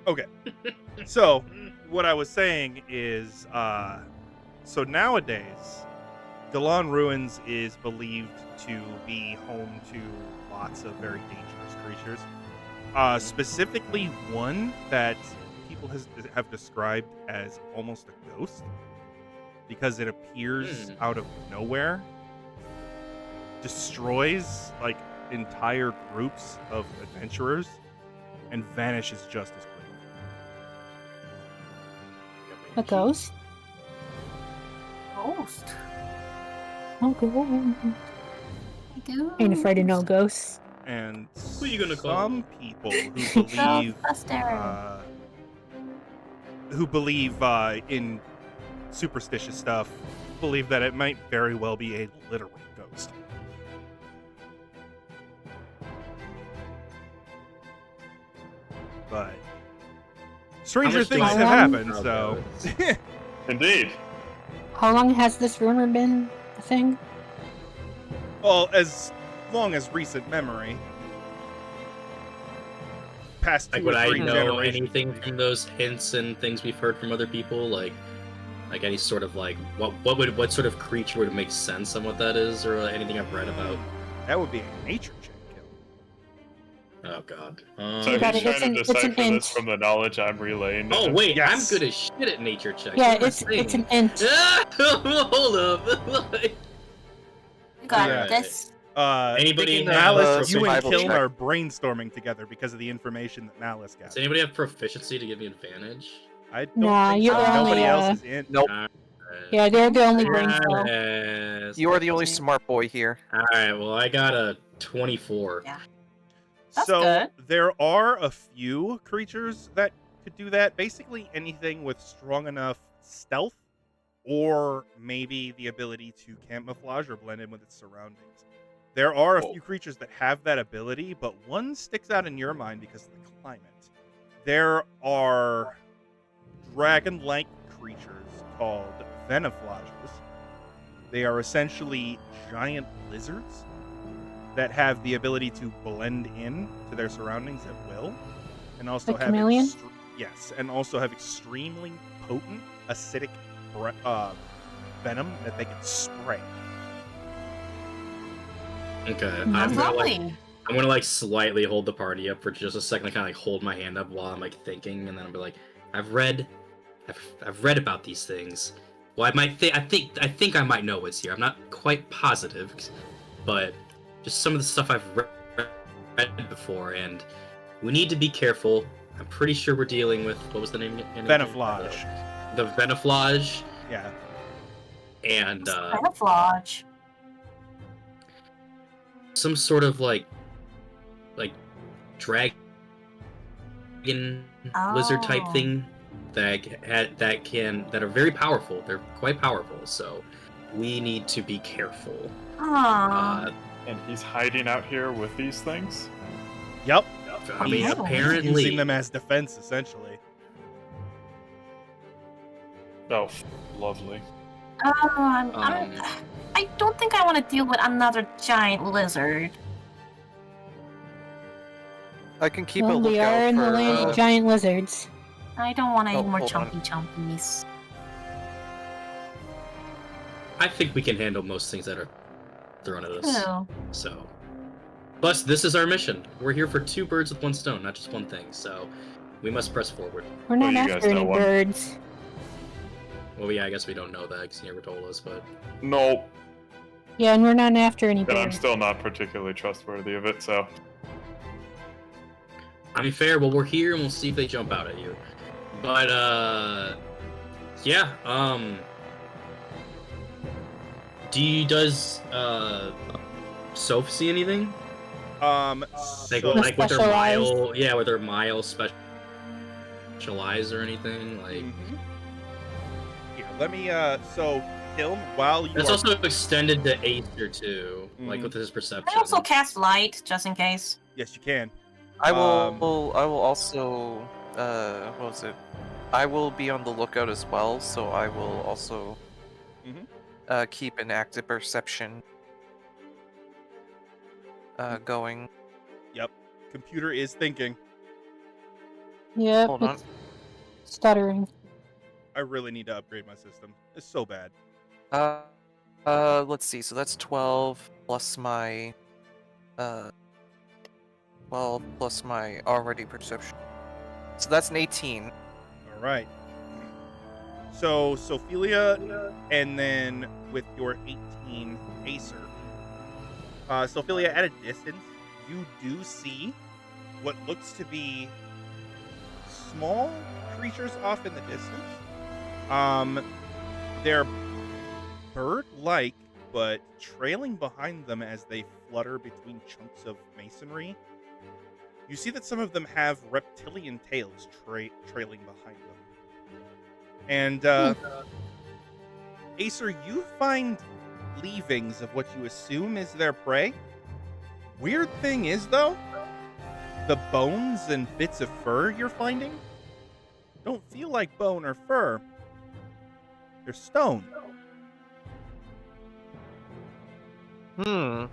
Okay. So, what I was saying is, so nowadays, Gilanne Ruins is believed to be home to lots of very dangerous creatures. Specifically, one that people have described as almost a ghost because it appears out of nowhere, destroys like entire groups of adventurers, and vanishes just as quickly. A ghost? Ghost. Oh, ghost. Ain't afraid of no ghosts. And Who you gonna call? some people who believe in superstitious stuff believe that it might very well be a literal ghost. But stranger things have happened, so Indeed. How long has this rumor been a thing? well, as long as recent memory. Past two Like, would or I three know generations. anything from those hints and things we've heard from other people? Like any sort of like what sort of creature would make sense on what that is, or anything I've read about? That would be a nature check kill. Oh God. So he's got it. trying to It's an decipher this int. from the knowledge I'm relaying. to Oh him. wait, Yes. I'm good as shit at nature checks. Yeah, What am I it's an saying? int. Hold up. You got Yeah. this. Anybody Malice, you and survival Kiln check. are brainstorming together because of the information that Malice got. Does anybody have proficiency to give me advantage? I don't Nah, think you're so. the Nobody only, else is in. Nope. Alright. Yeah, they're the only brain cell. Yes. You are the only smart boy here. Alright, well I got a 24. Yeah. That's So good. there are a few creatures that could do that. Basically anything with strong enough stealth or maybe the ability to camouflage or blend in with its surroundings. There are a few creatures that have that ability, but one sticks out in your mind because of the climate. There are dragon-like creatures called veniflages. They are essentially giant lizards that have the ability to blend in to their surroundings at will, and also Like have chameleon? yes, and also have extremely potent acidic venom that they can spray. Okay. That's lovely. I'm gonna like slightly hold the party up for just a second, to kind of like hold my hand up while I'm like thinking, and then I'll be like, I've read about these things. Well, I think I might know what's here. I'm not quite positive, but just some of the stuff I've read before, and we need to be careful. I'm pretty sure we're dealing with, what was the name again? Veniflage. The veniflage. Yeah. And Veniflage. some sort of like dragon lizard type thing that are very powerful. They're quite powerful, so we need to be careful. Aww. And he's hiding out here with these things? Yep. I mean, Oh. apparently Using them as defense, essentially. Oh, lovely. I don't think I want to deal with another giant lizard. I can keep a Well, we lookout are in the for, land of giant lizards. I don't want any Oh, more hold on. chumpies. I think we can handle most things that are thrown at us. Ew. So, plus, this is our mission. We're here for two birds with one stone, not just one thing. So, we must press forward. We're not you guys after any know one? birds. Well, yeah, I guess we don't know that because you never told us, but Nope. Yeah, and we're not after any And I'm birds. still not particularly trustworthy of it, so. I mean, fair. Well, we're here, and we'll see if they jump out at you. But yeah. Does Soph see anything? So, Like with their Specialized? mile, yeah, with their mile specialize or anything like. here, let me. So, Kiln, while you It's are also extended to Aether too, like Mhm. with his perception. I also cast light, just in case. yes, you can. I will also what was it? I will be on the lookout as well, so I will also keep an active perception going. Yep. Computer is thinking. Yep, Hold on. it's stuttering. I really need to upgrade my system. It's so bad. Let's see. So that's 12 plus my 12 plus my already perception. So that's an 18. All right. So Sophelia, and then with your 18 Acer. Sophelia, at a distance, you do see what looks to be small creatures off in the distance. They're bird-like, but trailing behind them as they flutter between chunks of masonry. You see that some of them have reptilian tails trailing behind them. And, Acer, you find leavings of what you assume is their prey. Weird thing is, though, the bones and bits of fur you're finding don't feel like bone or fur. They're stone. Hmm.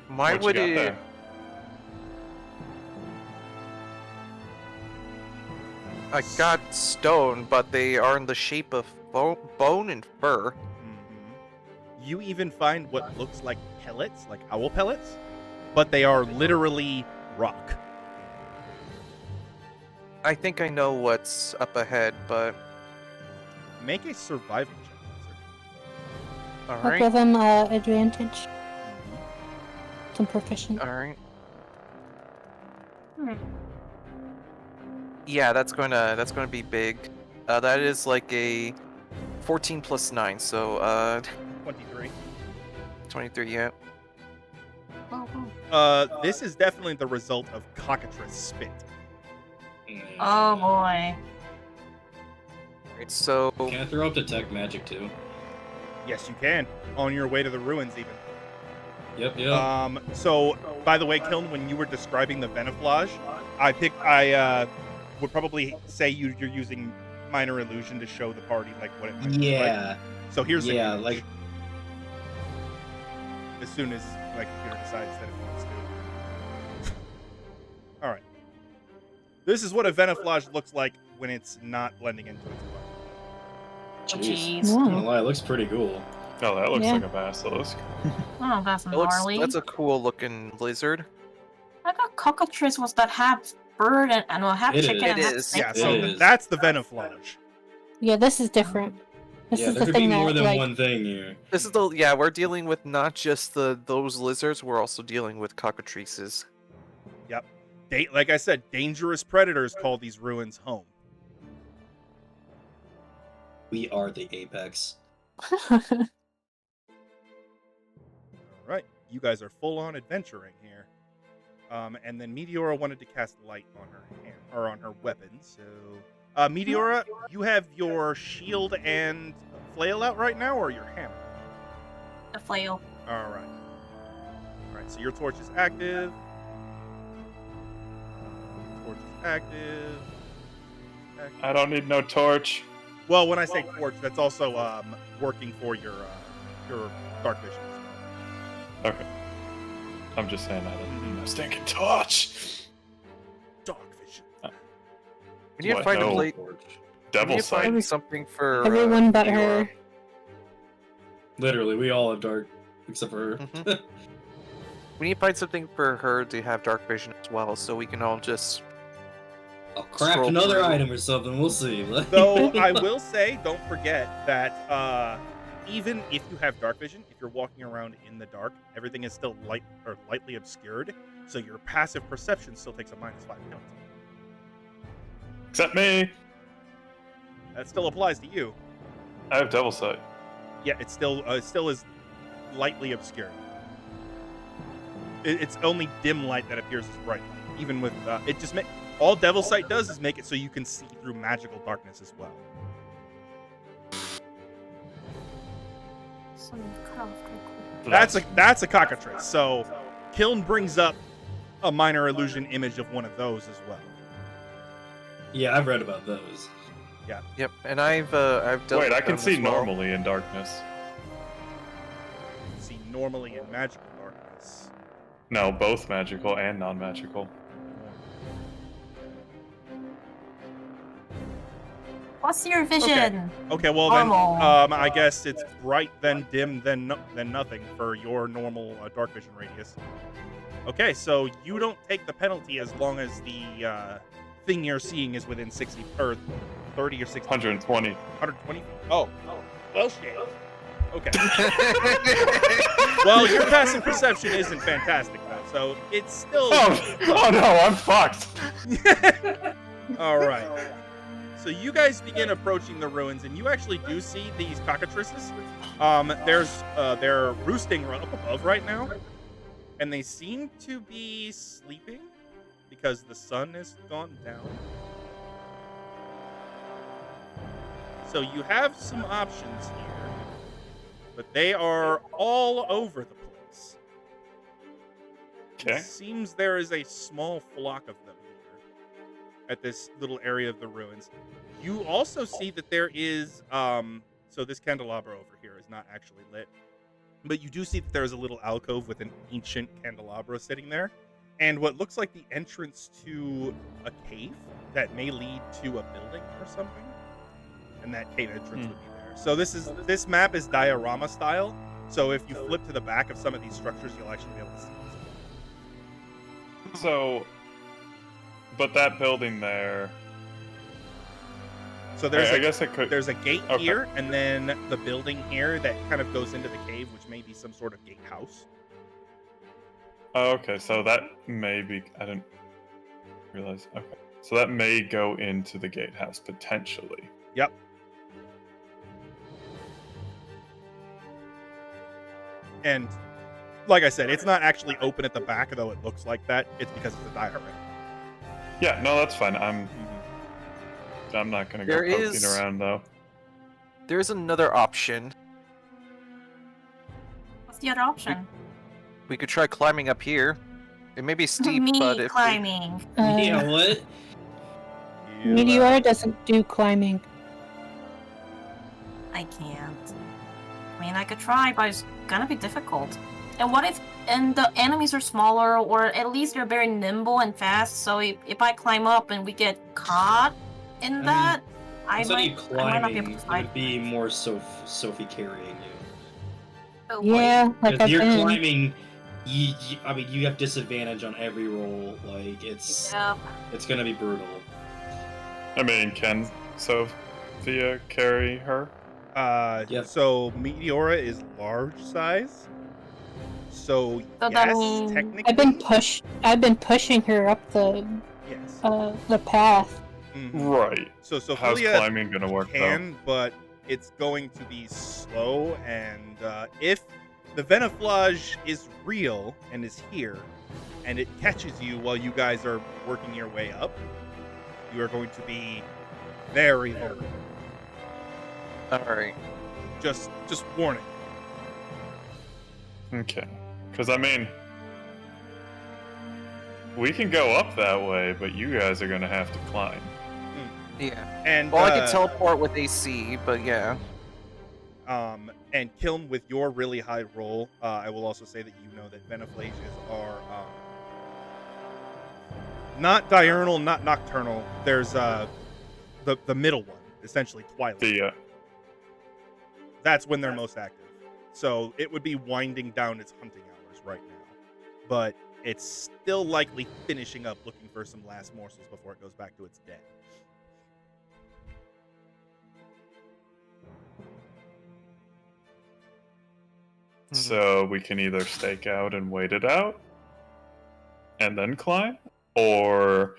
Why What you would got it? there? I got stone, but they are in the shape of bone and fur. You even find what looks like pellets, like owl pellets, but they are literally rock. I think I know what's up ahead, but Make a survival check. all I'll right, give him advantage. Some proficient. all right. Hmm. Yeah, that's gonna be big. That is like a 14 plus 9, so 23. 23. Yeah. Oh, oh. This is definitely the result of cockatrice spit. Oh, boy. Right, so Can I throw up detect magic too? Yes, you can. On your way to the ruins, even. Yep. So, by the way, Kiln, when you were describing the veniflage, I would probably say you're using minor illusion to show the party like what it might look like. So here's the Yeah, image. like As soon as my computer decides that it wants to. All right. This is what a veniflage looks like when it's not blending into its body. Oh, jeez. jeez. I'm Wow. gonna lie, it looks pretty cool. Oh, that looks Yeah. like a basilisk. Oh, that's it looks, gnarly. that's a cool looking lizard. I got cockatrice was that half bird and well, half It chicken is. and half It is. snake. Yeah, so It is. that's the veniflage. Yeah, this is different. This Yeah, is there the could be thing more that, than like, one thing here. This is the we're dealing with not just those lizards. We're also dealing with cockatrices. Yep. Like I said, dangerous predators call these ruins home. We are the apex. All right, you guys are full on adventuring here. And then Meteora wanted to cast light on her hand or on her weapon. So, Meteora, you have your shield and flail out right now, or your hammer? The flail. All right. All right. So your torch is active. Torch is active. I don't need no torch. Well, when I say torch, that's also working for your dark vision as well. Okay. I'm just saying I don't need no stinking torch. Dark vision. We need to What? find No. a plate. We Devil need to find sight. something for everyone but Meteora. her. Literally, we all have dark, except for her. Mhm. We need to find something for her to have dark vision as well, so we can all just. I'll craft Scroll another through. item or something. We'll see. Though I will say, don't forget that even if you have dark vision, if you're walking around in the dark, everything is still light or lightly obscured. So your passive perception still takes a -5 penalty. Except me. That still applies to you. I have devil sight. Yeah, it still is lightly obscured. It's only dim light that appears as bright light. Even with it just all Devil Sight does is make it so you can see through magical darkness as well. Some cut off kind of cool. That's a cockatrice. So Kiln brings up a minor illusion image of one of those as well. Yeah, I've read about those. Yep, and I've dealt Wait, with I can them see as well. normally in darkness. See normally in magical darkness. No, both magical and non-magical. What's your vision? Okay, well Normal. then, I guess it's bright, then dim, then nothing for your normal dark vision radius. Okay, so you don't take the penalty as long as the thing you're seeing is within 60 or 30 or 60. 120. 120. Oh, well, shit. Okay. Well, your passive perception isn't fantastic though, so it's still. Oh no, I'm fucked. All right. So you guys begin approaching the ruins, and you actually do see these cockatrices. They're roosting up above right now, and they seem to be sleeping because the sun has gone down. So you have some options here, but they are all over the place. Okay. It seems there is a small flock of them here at this little area of the ruins. You also see that there is, so this candelabra over here is not actually lit, but you do see that there is a little alcove with an ancient candelabra sitting there, and what looks like the entrance to a cave that may lead to a building or something, and that cave entrance would be there. So this map is diorama style, so if you flip to the back of some of these structures, you'll actually be able to see this. So, but that building there. So there's I guess it could. There's a gate here, and then the building here that kind of goes into the cave, which may be some sort of gatehouse. Oh, okay, so that may be. I didn't realize. Okay, so that may go into the gatehouse potentially. Yep. And like I said, it's not actually open at the back, though it looks like that. It's because it's a diorama. Yeah, no, that's fine. I'm not gonna go poking around though. There's another option. What's the other option? We could try climbing up here. It may be steep, Me but if climbing. Yeah, what? Meteor doesn't do climbing. I can't. I mean, I could try, but it's gonna be difficult. And what if the enemies are smaller, or at least they're very nimble and fast? So if I climb up and we get caught in that, I Instead might of you not be climbing, able to it fight. would be more Sophie carrying you. Oh, Yeah, like If I've you're been. climbing, I mean, you have disadvantage on every roll. Like it's gonna be brutal. I mean, can Sophia carry her? Yep. So Meteora is large size. So that yes, means- technically. I've been pushing her up the Yes. path. Mhm. Right. So How's Sophia climbing gonna work can, but it's going to be slow. And if the Veniflage is real and is here, and it catches you while you guys are working your way up, you are going to be very vulnerable. Alright. Just warning. though? Okay. Because I mean, we can go up that way, but you guys are gonna have to climb. Yeah. And Well, I can teleport with AC, but yeah. And Kiln, with your really high roll, I will also say that you know that Veniflages are not diurnal, not nocturnal. There's the middle one, essentially twilight. That's when they're most active. So it would be winding down its hunting hours right now, but it's still likely finishing up looking for some last morsels before it goes back to its den. So we can either stake out and wait it out, and then climb, or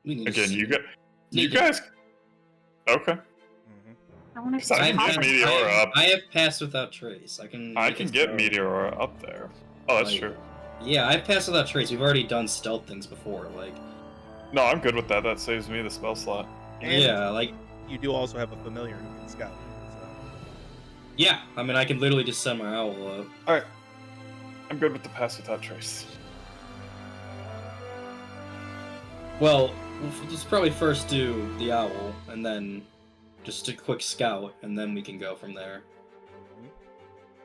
again, you guys. Okay. I want Because I can get Meteora up. I have passed without trace. I can get throw. Meteora up there. Oh, that's Like, true. Yeah, I've passed without trace. We've already done stealth things before. Like, No, I'm good with that. That saves me the spell slot. And yeah, like, you do also have a familiar who can scout. So. yeah. I mean, I can literally just send my owl up. All right. I'm good with the pass without trace. Well, let's probably first do the owl, and then just a quick scout, and then we can go from there.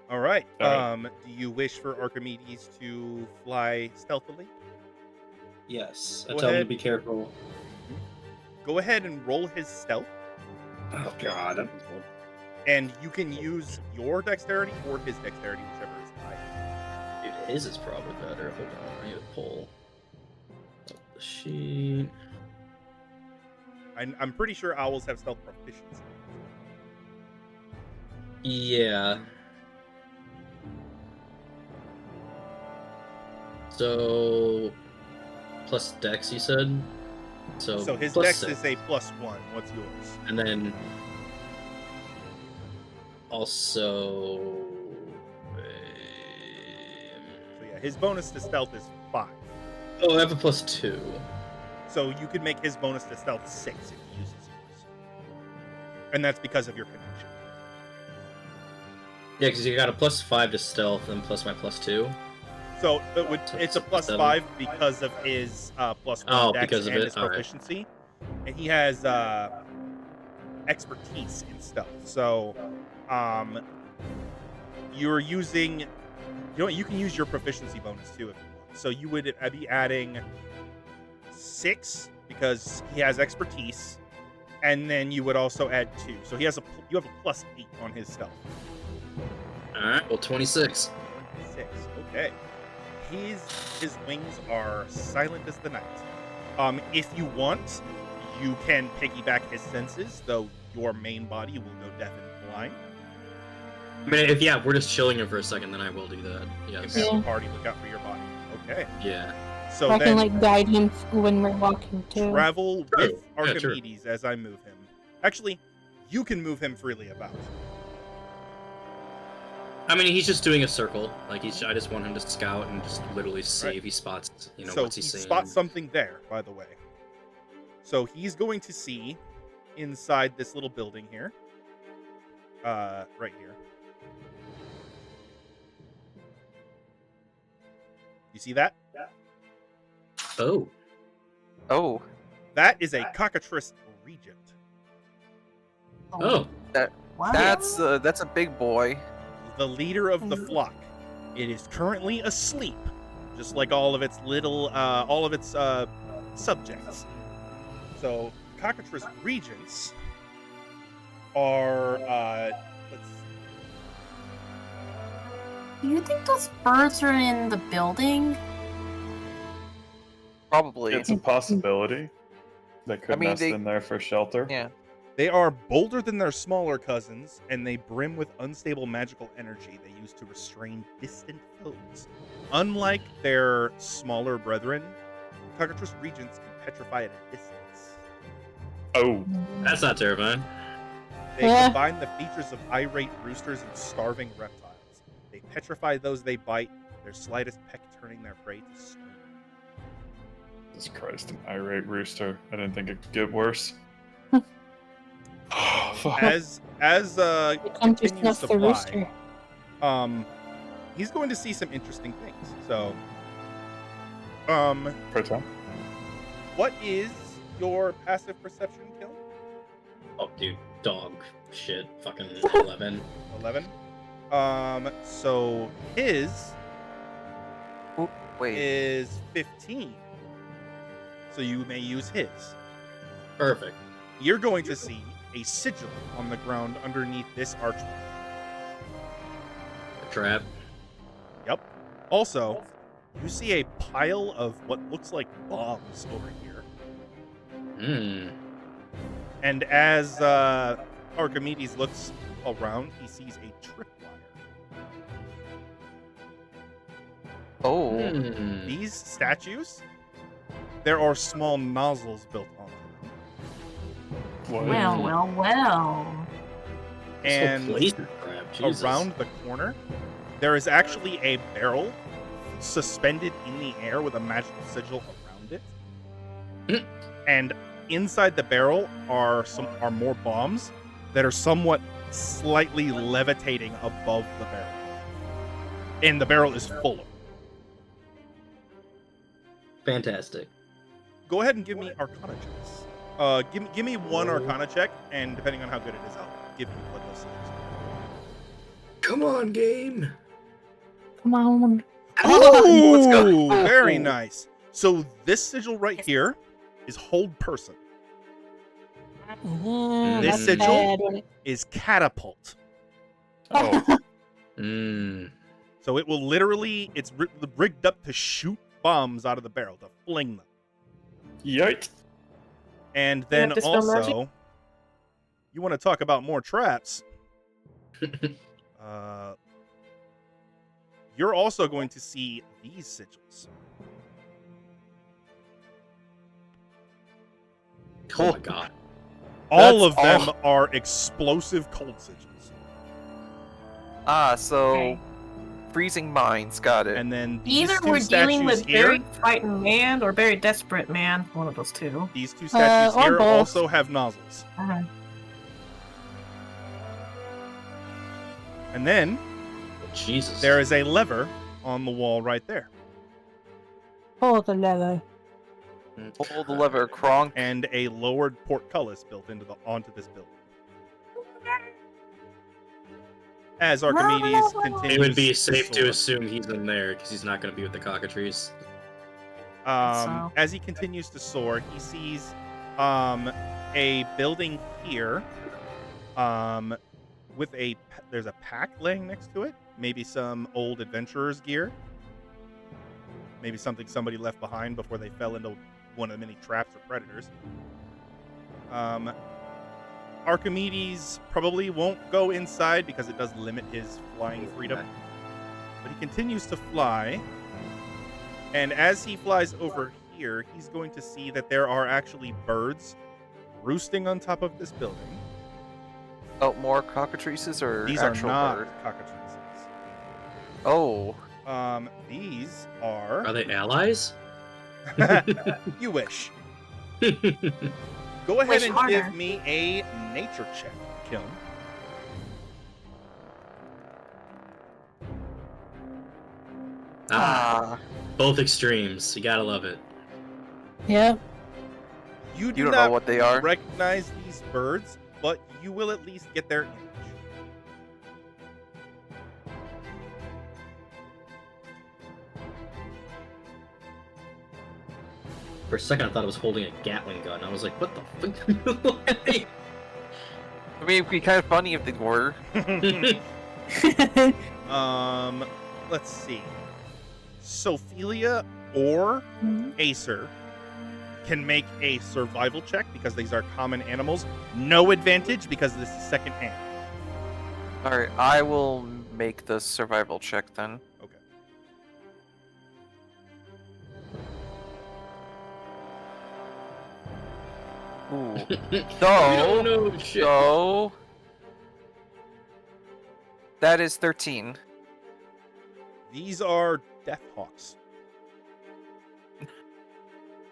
All right. All right. Do you wish for Archimedes to fly stealthily? Yes. I Go tell him to ahead. be careful. Go ahead and roll his stealth, Oh god. and you can use your dexterity or his dexterity, whichever is higher. Dude, his is probably better. Hold on, I need to pull up the sheet. I'm pretty sure owls have stealth proficiency. Yeah. So plus dex, you said. So his plus dex 6. is a +1. What's yours? And then also, So yeah, his bonus to stealth is 5. oh, I have a +2. So you could make his bonus to stealth 6 if he uses yours. And that's because of your connection. Yeah, because you got a +5 to stealth and plus my +2. So it's a Seven. +5 because of his +1 Oh, dex because of and it? his All right. proficiency. And he has expertise in stealth. So you're using, you know what, you can use your proficiency bonus too if you want. So you would be adding 6 because he has expertise, and then you would also add 2. So you have a +8 on his stealth. Alright, well 26. 6. Okay. His wings are silent as the night. If you want, you can piggyback his senses, though your main body will go deaf and blind. I mean, if we're just chilling here for a second, then I will do that. Yes. Have Yeah. the party look out for your body. Okay. Yeah. So I then can like guide him when we're walking too. travel True. with Yeah, true. Archimedes as I move him. Actually, you can move him freely about. I mean, he's just doing a circle. Like I just want him to scout and just literally see Right. if he spots, So what's he he seeing. spots something there, by the way. So he's going to see inside this little building here. Right here. You see that? Oh. Oh, That is a cockatrice regent. Oh. Wow. that's a big boy. The leader of the flock. It is currently asleep, just like all of its subjects. So cockatrice regents are let's see. Do you think those birds are in the building? Probably. It's a possibility. They could mean, nest they- in there for shelter. Yeah. They are bolder than their smaller cousins, and they brim with unstable magical energy they use to restrain distant foes. Unlike their smaller brethren, cockatrice regents can petrify at a distance. Oh, That's not terrifying. They Yeah. combine the features of irate roosters and starving reptiles. They petrify those they bite, their slightest peck turning their prey to stone. Jesus Christ, an irate rooster. I didn't think it could get worse. Fuck. As They come to continues snuff to the fly, rooster. he's going to see some interesting things. So, Proton? what is your passive perception kill? Oh, dude, dog shit, fucking 11. 11. So his Wait. is 15. So you may use his. Perfect. You're going to see a sigil on the ground underneath this archway. Trap. Yep. Also, you see a pile of what looks like bombs over here. Hmm. And as Archimedes looks around, he sees a tripwire. Oh. Hmm. These statues, there are small nozzles built onto them. What? Well. This whole And place is crap. Jesus. around the corner, there is actually a barrel suspended in the air with a magical sigil around it. And inside the barrel are more bombs that are somewhat slightly levitating above the barrel. And the barrel is full of them. Fantastic. Go ahead and give me Arcana checks. Give me one Arcana check, and depending on how good it is, I'll give you what those sigils are. Come on, game. Come on. Let's go. Ooh, very nice. So this sigil right here is hold person. Yeah, This that's sigil bad. is catapult. Oh, Mm. So it will literally, it's rigged up to shoot bombs out of the barrel, to fling them. yikes. And then have Dispel Magic? also, you want to talk about more traps. You're also going to see these sigils. Oh my god. All That's of them all- are explosive cold sigils. So Okay. freezing minds, got it. And then these Either two we're dealing statues with here, very frightened man or very desperate man. One of those two. these two statues or here both. also have nozzles. Uh-huh. And then Jesus. there is a lever on the wall right there. Pull the lever. Pull the lever, Kronk. And a lowered portcullis built onto this building. As Archimedes continues, It would be safe to soar. assume he's in there because he's not going to be with the cockatrice. So. As he continues to soar, he sees a building here with there's a pack laying next to it. Maybe some old adventurer's gear. Maybe something somebody left behind before they fell into one of the many traps or predators. Archimedes probably won't go inside because it does limit his flying freedom. But he continues to fly. And as he flies over here, he's going to see that there are actually birds roosting on top of this building. Oh, more cockatrices or These are actual not bird? cockatrices. Oh, These are... Are they allies? You wish. Go ahead Wish and harder. give me a nature check, Kiln. Both extremes. You gotta love it. Yeah. You do you don't not know what they are. recognize these birds, but you will at least get their image. For a second, I thought it was holding a Gatling gun. I was like, what the fuck? I mean, it'd be kind of funny if they were. Let's see. Sophelia or Acer can make a survival check because these are common animals. No advantage because this is second hand. Alright, I will make the survival check then. Okay. Ooh. You don't know shit. So... That is 13. These are Deathhawks.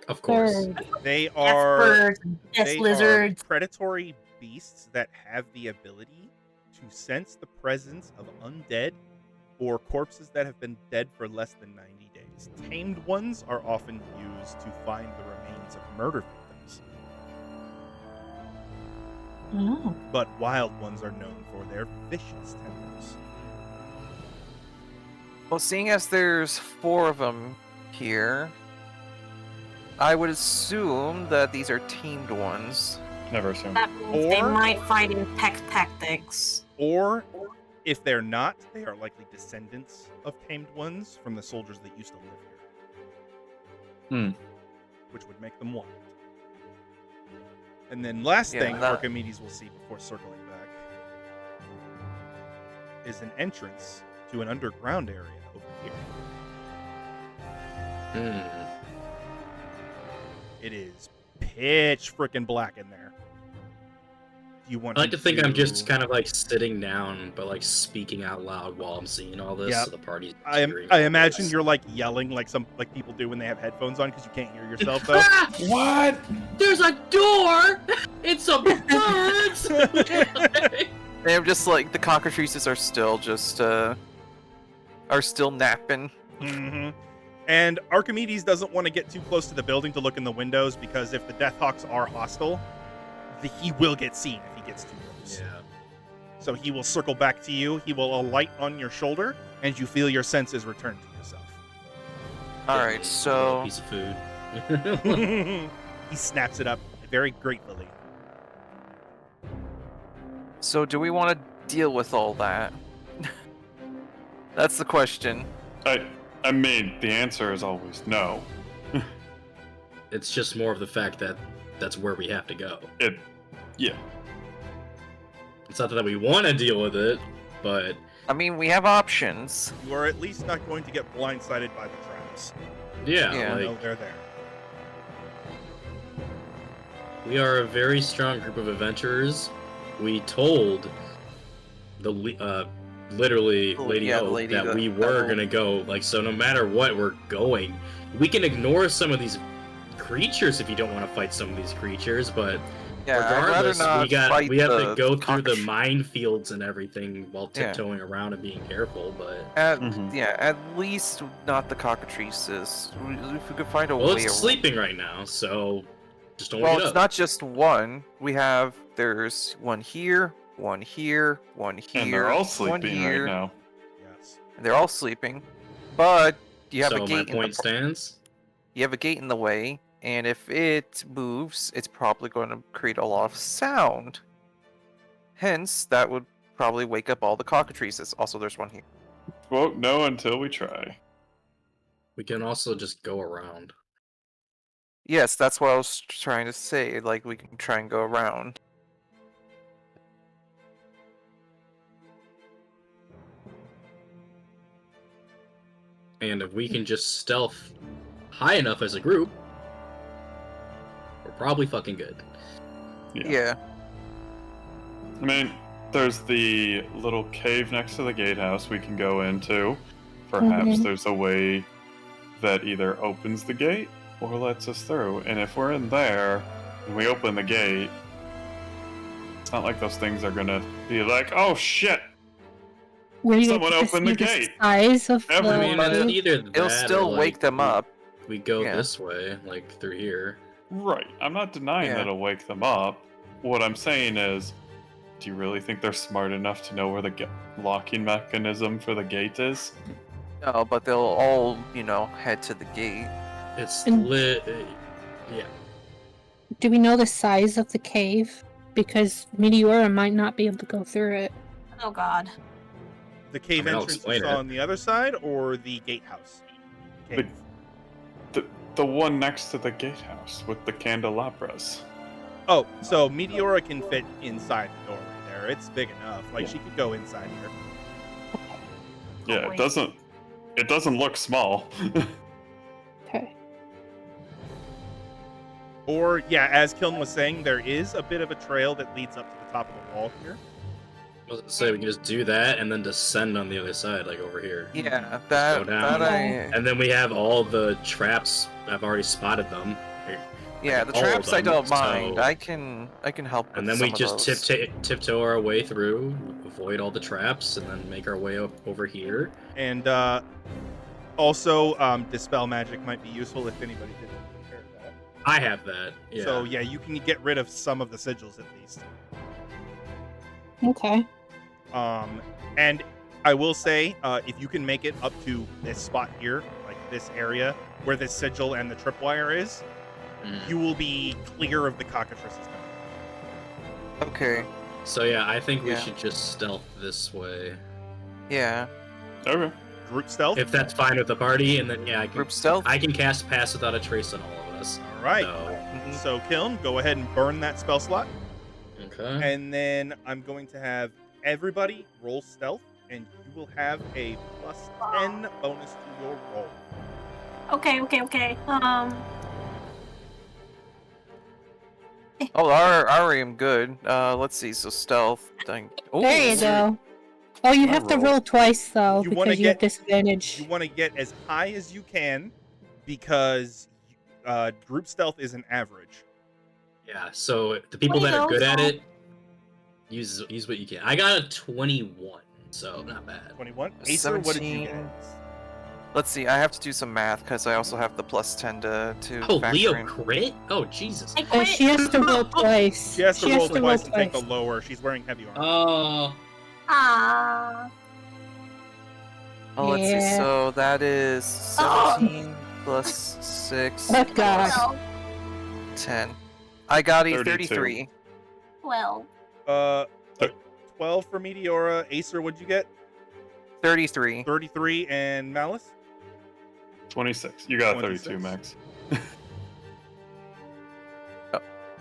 Of course. Bird. They are Birds, yes, they lizards. are predatory beasts that have the ability to sense the presence of undead or corpses that have been dead for less than 90 days. Tamed ones are often used to find the remains of murder victims, Oh. but wild ones are known for their vicious tempers. Well, seeing as there's 4 of them here, I would assume that these are tamed ones. Never assume. That means they Or- might fight in pack tactics. Or, if they're not, they are likely descendants of tamed ones from the soldiers that used to live here. Which would make them wild. And then last Yeah, thing that- Archimedes will see before circling back is an entrance to an underground area over here. Hmm. It is pitch freaking black in there. Do you want I like to think I'm just to- kind of like sitting down, but like speaking out loud while I'm seeing all this. Yep. So the party's I cheering. imagine you're like yelling like people do when they have headphones on because you can't hear yourself though. Ah! What? There's a door! It's some birds! And I'm just like, the cockatrices are still just, are still napping. hmm And Archimedes doesn't want to get too close to the building to look in the windows because if the Deathhawks are hostile, he will get seen if he gets too close. Yeah. So he will circle back to you. He will alight on your shoulder, and you feel your senses return to yourself. Alright, so piece of food. He snaps it up very gratefully. so do we want to deal with all that? That's the question. I mean, the answer is always no. It's just more of the fact that that's where we have to go. Yeah. It's not that we want to deal with it, but I mean, we have options. You are at least not going to get blindsided by the traps. yeah, Yeah. You know like they're there. we are a very strong group of adventurers. We told the literally Lady Yeah, the Hope lady that that- we that were will- gonna go. Like, so no matter what, we're going. We can ignore some of these creatures if you don't want to fight some of these creatures, but Yeah, I'd rather regardless, not we have to fight go through the cockroach- minefields and everything while Yeah. tiptoeing around and being careful. But at least not the cockatrices. If we could find a well, way it's around. sleeping right now, so just don't Well, wake it's up. not just one. There's one here, one here, one here, And they're all one sleeping here. right now. Yes. And they're all sleeping, but you have So a my gate. point stands. You have a gate in the way, and if it moves, it's probably going to create a lot of sound. Hence, that would probably wake up all the cockatrices. Also, there's one here. Won't know until we try. We can also just go around. Yes, that's what I was trying to say. Like, we can try and go around. And if we can just stealth high enough as a group, we're probably fucking good. Yeah. I mean, there's the little cave next to the gatehouse we can go into. Perhaps Mhm. there's a way that either opens the gate or lets us through. And if we're in there and we open the gate, it's not like those things are gonna be like, "Oh shit!" Were you Someone able to open the see gate. size of Everyone I the mean, But it's it- either It'll that still or, wake like, them up. We go Yeah. this way, like through here. Right. I'm not denying Yeah. that it'll wake them up. What I'm saying is, do you really think they're smart enough to know where the locking mechanism for the gate is? No, but they'll all, head to the gate. It's And- lit. Yeah. Do we know the size of the cave? Because Meteora might not be able to go through it. Oh god. The cave I mean, I'll entrance explain is it. on the other side, or the gatehouse? Cave. The one next to the gatehouse with the candelabras. Oh, so Meteora can fit inside the door right there. It's big enough. Like, Yeah. she could go inside here. Yeah, wait. it doesn't look small. Okay. Or, yeah, as Kiln was saying, there is a bit of a trail that leads up to the top of the wall here. I was gonna say we can just do that and then descend on the other side, like over here. Yeah, Go that down. I And then we have all the traps. I've already spotted them. yeah, the all of traps I them, don't mind. so- I can help with And then some we of just those. tiptoe our way through, avoid all the traps, and then make our way up over here. And also, Dispel Magic might be useful if anybody didn't prepare that. I have that. Yeah. So, yeah, you can get rid of some of the sigils at least. Okay. And I will say, if you can make it up to this spot here, like this area where this sigil and the tripwire is, Mm. you will be clear of the cockatrices coming. Okay. So yeah, I think we Yeah. should just stealth this way. Yeah. Okay. Group stealth. If that's fine with the party, and then yeah, Group stealth. I can cast Pass Without a Trace on all of us. All right. So, So, Kiln, go ahead and burn that spell slot. okay. And then I'm going to have everybody roll stealth, and you will have a +10 bonus to your roll. Okay. Oh, I am good. Let's see. So stealth. Ooh, There you go. Oh, you I have to rolled. roll twice though, You wanna because you have get- disadvantage. You want to get as high as you can because group stealth is an average. Yeah. So the people that are good at it, use what you can. I got a 21, so not bad. 21. Acer, what did you get? 17. Let's see. I have to do some math because I also have the +10 to Oh, factor Leo in. crit? Oh Jesus. I quit. She has to roll twice. She has to roll twice and take the twice. lower. She's wearing heavy armor. Oh. Ah. Oh, let's see. Yeah. So that is 17 plus 6 Oh, God. plus 10. I got a 32. 33. Well. 12 for Meteora. Acer, what'd you get? 33. 33, and Malice? 26. You got a 26. 32, Max.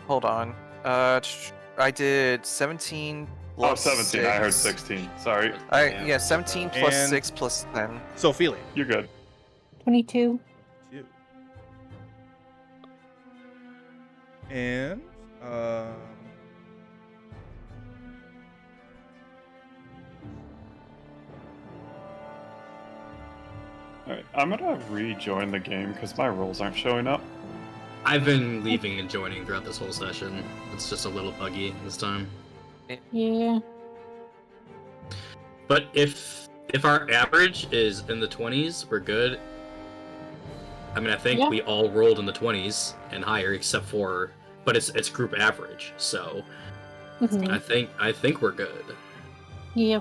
Hold on. I did 17 Oh, plus 17. I heard 6. 16. Sorry. Yeah, 17 plus And- 6 plus 10. Sophia. You're good. 22. 2. And, Alright, I'm gonna rejoin the game because my rolls aren't showing up. I've been leaving and joining throughout this whole session. It's just a little buggy this time. Yeah. But if our average is in the 20s, we're good. I mean, I think Yeah. we all rolled in the 20s and higher, except for, but it's group average. So Mhm. I think we're good. Yeah.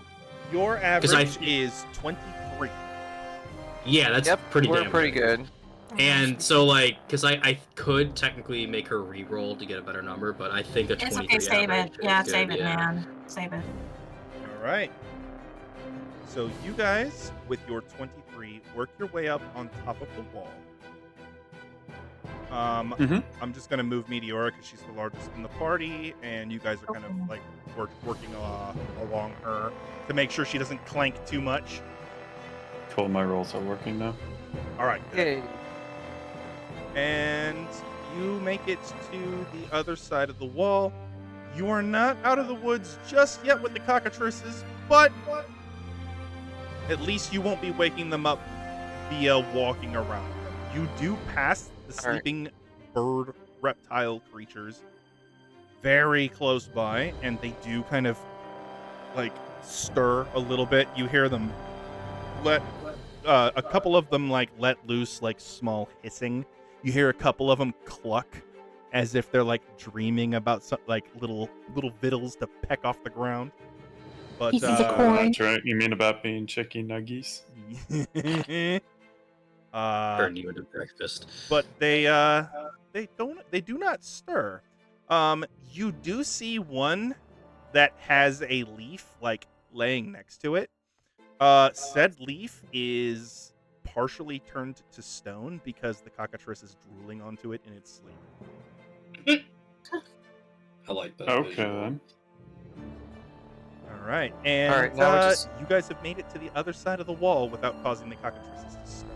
your 'Cause I- average is 23. Yeah, that's Yep, pretty. we're damn pretty good. And so, like, because I could technically make her re-roll to get a better number, but I think a It's 23 okay, save average it. is Yeah, good, save it, yeah. man. Save it. All right. So you guys, with your 23, work your way up on top of the wall. Mhm. I'm just gonna move Meteora because she's the largest in the party, and you guys are kind of Okay. like working along her to make sure she doesn't clank too much. Cool, my rolls are working now. All right. good. Yay. And you make it to the other side of the wall. You are not out of the woods just yet with the cockatrices, but at least you won't be waking them up via walking around them. You do pass the All right. sleeping bird reptile creatures very close by, and they do kind of like stir a little bit. You hear them let a couple of them like let loose like small hissing. You hear a couple of them cluck as if they're like dreaming about some like little victuals to peck off the ground. But Pieces of corn. That's right. You mean about being chicken nuggies? Turn you into breakfast. but they do not stir. You do see one that has a leaf like laying next to it. Said leaf is partially turned to stone because the cockatrice is drooling onto it in its sleep. I like that. Okay, visual. then. All right, and All right, now we're just- you guys have made it to the other side of the wall without causing the cockatrices to stir.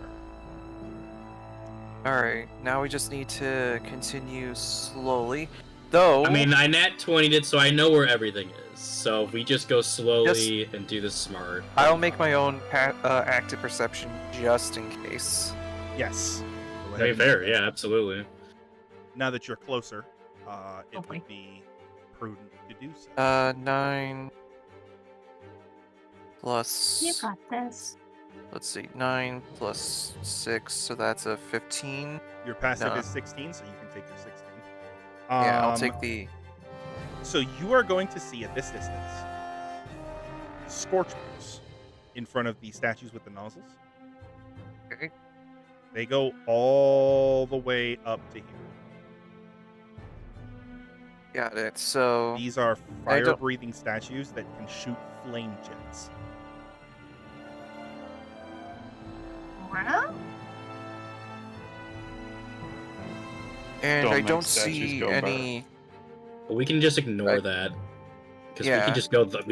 Alright, now we just need to continue slowly. Though, I mean, I nat 20'd it, so I know where everything is. So if we just go slowly and do this smart. I'll make my own active perception just in case. Yes. Go ahead Hey, and fair, make that. yeah, absolutely. Now that you're closer, it Okay. would be prudent to do so. 9 You plus, got this. let's see, 9 plus 6, so that's a 15. Your passive no. is 16, so you can take your 16. Yeah, I'll take the. So you are going to see at this distance Scourge marks in front of the statues with the nozzles. Okay. They go all the way up to here. Got it. So, These are I don't- fire-breathing statues that can shoot flame jets. Well, and Don't I make don't statues see go any. But we can just ignore Right. that. Because Yeah. we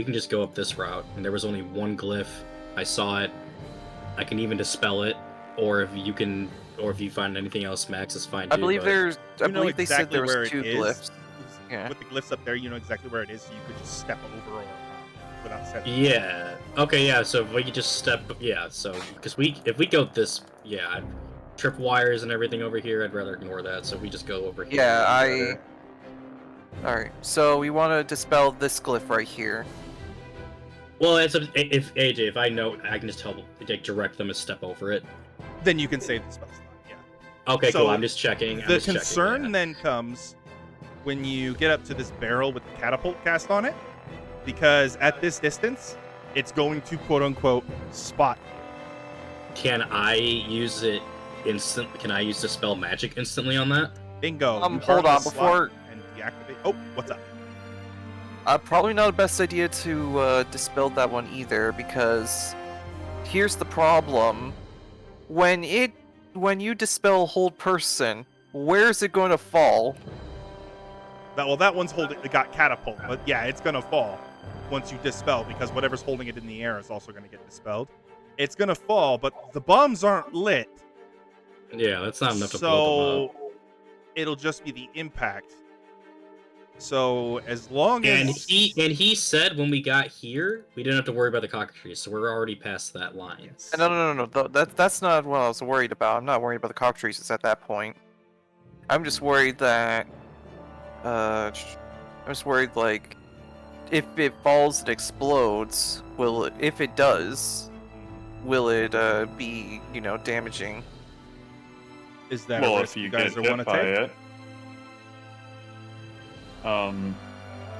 can just go up this route. And there was only one glyph. I saw it. I can even dispel it. Or if you find anything else, Max is fine too. I believe but- there's. I You know believe they said exactly there where was it 2 is. glyphs. Yeah. With the glyphs up there, you know exactly where it is, so you could just step over or without setting. Yeah. Okay. Yeah. So if we could just step. Yeah. So because if we go this. Yeah. Trip wires and everything over here. I'd rather ignore that. So we just go over here. Yeah, Alright, so we want to dispel this glyph right here. Well, it's if AJ, if I know, I can just tell, like, direct them to step over it. Then you can save the spell slot. Yeah. Okay, So, cool. I'm just checking. The concern then comes when you get up to this barrel with the catapult cast on it, because at this distance, it's going to quote unquote spot you. Can I use it instant? Can I use Dispel Magic instantly on that? Bingo. You Hold burn the on, slot before- and deactivate. Oh, what's up? Probably not the best idea to dispel that one either, because here's the problem: when you dispel hold person, where's it going to fall? That one's holding. It got catapult, but yeah, it's gonna fall once you dispel because whatever's holding it in the air is also gonna get dispelled. It's gonna fall, but the bombs aren't lit, Yeah, that's not enough to blow them up. so it'll just be the impact. So as long And as he said when we got here, we didn't have to worry about the cockatrice, so we're already past that line. Yes. No. That's not what I was worried about. I'm not worried about the cockatrices at that point. I'm just worried that. I'm just worried, like, if it falls and explodes, if it does, will it be, damaging? is that Well, a if risk you you get guys hit want to by take? it. I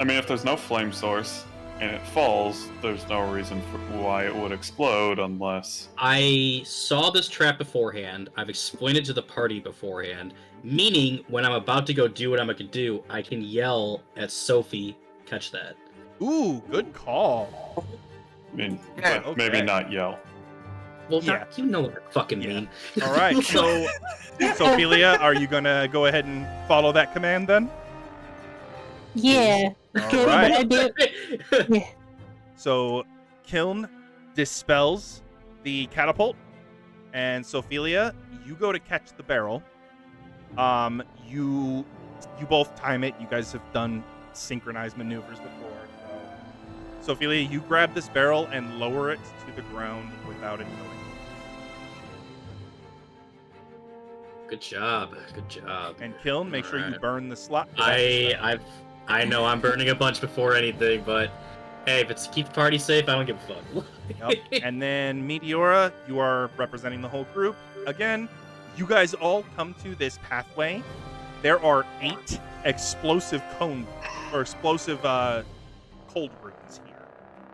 mean, if there's no flame source and it falls, there's no reason for why it would explode unless. I saw this trap beforehand. I've explained it to the party beforehand, meaning when I'm about to go do what I'm going to do, I can yell at Sophie, catch that. Ooh, good call. I mean, Yeah, but maybe okay. not yell. Well, Yeah. you know what I fucking Yeah. mean. All right, so Ophelia, are you gonna go ahead and follow that command then? Yeah. All Okay, right. but I do. Yeah. So Kiln dispels the catapult, and Sophelia, you go to catch the barrel. You both time it. You guys have done synchronized maneuvers before. So Ophelia, you grab this barrel and lower it to the ground without it going. Good job. Good job. And Kiln, make sure you Alright. burn the slot. I know I'm burning a bunch before anything, but hey, if it's to keep the party safe, I don't give a fuck. Yep. And then Meteora, you are representing the whole group. Again, you guys all come to this pathway. There are 8 explosive cold runes here.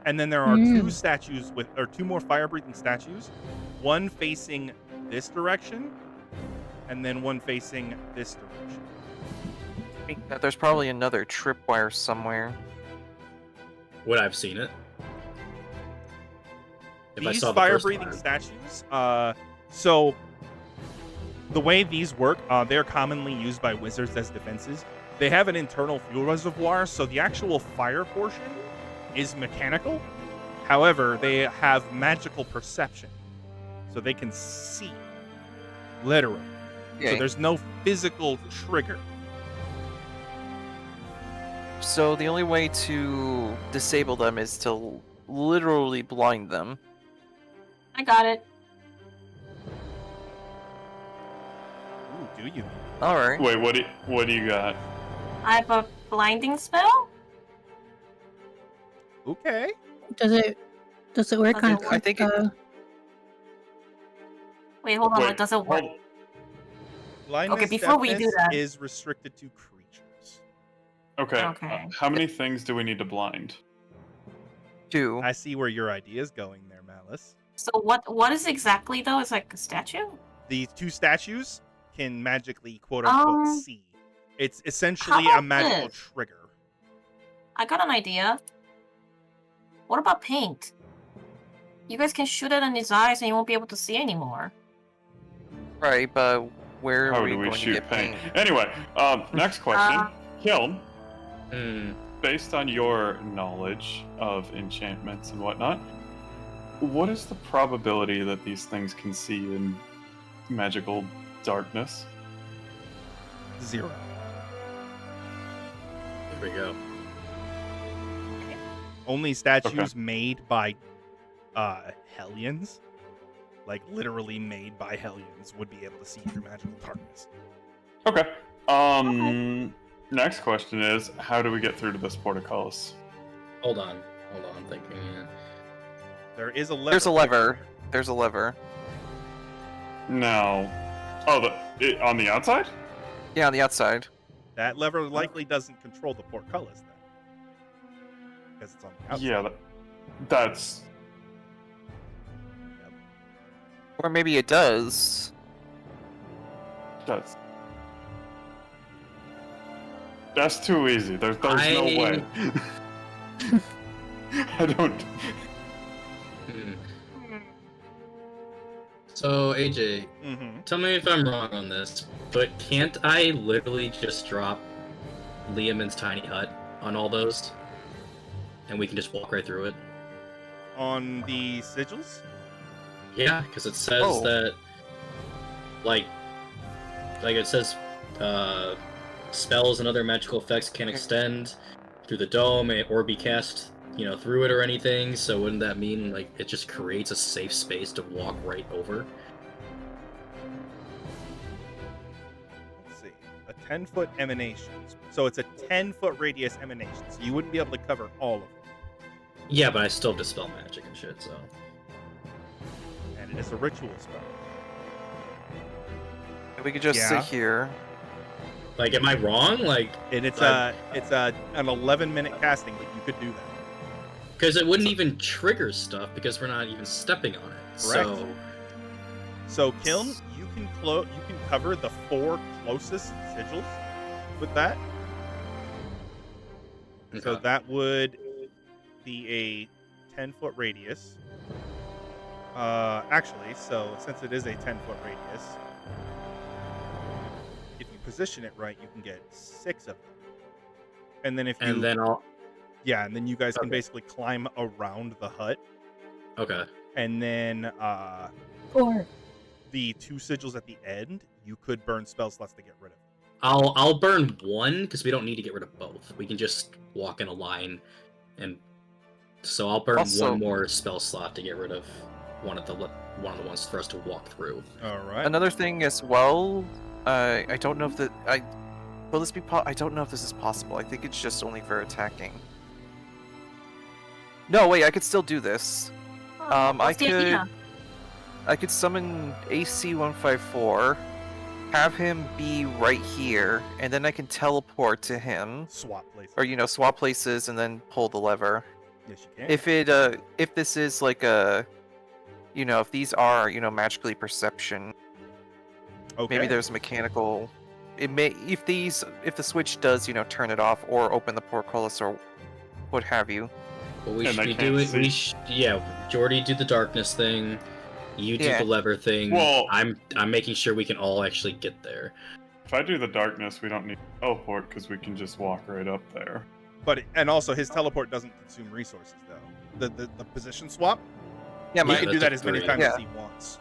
And then there are 2 statues or 2 more fire-breathing statues. One facing this direction, and then one facing this direction. I think that there's probably another tripwire somewhere. Would I've seen it? If I These saw the first fire-breathing one. statues, so the way these work, they're commonly used by wizards as defenses. They have an internal fuel reservoir, so the actual fire portion is mechanical. However, they have magical perception, so they can see, literally. So Okay. there's no physical trigger. So the only way to disable them is to literally blind them. I got it. Ooh, do you? All right. Wait, what do you got? I have a blinding spell. Okay. Does it work Does on it work? I think it- Wait, hold on. Wait, Wait, does it work? hold- Blindness before we do deafness that- is restricted to creatures. Okay. Okay. How many things do we need to blind? 2. I see where your idea is going there, Malice. So what is exactly though? It's like a statue. These 2 statues can magically quote unquote see. It's essentially how a about magical this? trigger. I got an idea. What about paint? You guys can shoot it in his eyes and you won't be able to see anymore. Right, but where How are we do we going to shoot get paint? paint? Anyway, next question. Uh, Kiln, Hmm. based on your knowledge of enchantments and whatnot, what is the probability that these things can see in magical darkness? 0. There we go. Only statues made by Hellions, like literally made by Hellions, would be able to see through magical darkness. Okay. Next question is, how do we get through to this portcullis? Hold on, I'm thinking. There is a lever. There's a lever. There's a lever. No. Oh, on the outside? Yeah, on the outside. That lever likely doesn't control the portcullis then, because it's on the outside. Yeah, that's Or maybe it does. That's too easy. There's no way. I don't. Hmm. So AJ, Mm-hmm. tell me if I'm wrong on this, but can't I literally just drop Liamon's tiny hut on all those, and we can just walk right through it? On the sigils? Yeah, because it says Oh. that, like it says, spells and other magical effects can extend through the dome or be cast, through it or anything. So wouldn't that mean like it just creates a safe space to walk right over? Let's see. A 10-foot emanation. So it's a 10-foot radius emanation. So you wouldn't be able to cover all of them. Yeah, but I still dispel magic and shit. So. And it is a ritual spell. We could just sit Yeah. here. Like, am I wrong? Like, And it's I- an 11-minute casting, but you could do that. because it wouldn't even trigger stuff because we're not even stepping on it. Correct. So, So Kiln, you can cover the 4 closest sigils with that. So okay. that would be a 10-foot radius. Actually, so since it is a 10-foot radius, if you position it right, you can get 6 of them. And then and then I'll. and then you guys can Okay. basically climb around the hut, Okay. and then 4. the 2 sigils at the end, you could burn spell slots to get rid of. I'll burn one because we don't need to get rid of both. We can just walk in a line, and so I'll burn Also- one more spell slot to get rid of one of the ones for us to walk through. All right. Another thing as well, I don't know if will this be I don't know if this is possible. I think it's just only for attacking. No, wait, I could still do this. What's the idea? I could summon AC-154, have him be right here, and then I can teleport to him, Swap places. or swap places and then pull the lever. Yes, you can. If this is like a, if these are magically perception, okay. maybe there's mechanical. It may if the switch does turn it off or open the portcullis or what have you. But we And I should can't do it. see. Jordy do the darkness thing. You do Yeah. the lever thing. Well- I'm making sure we can all actually get there. If I do the darkness, we don't need to teleport because we can just walk right up there. And also his teleport doesn't consume resources though. The position swap, Yeah, he Yeah, can do that's that a as many three. times Yeah. as he wants.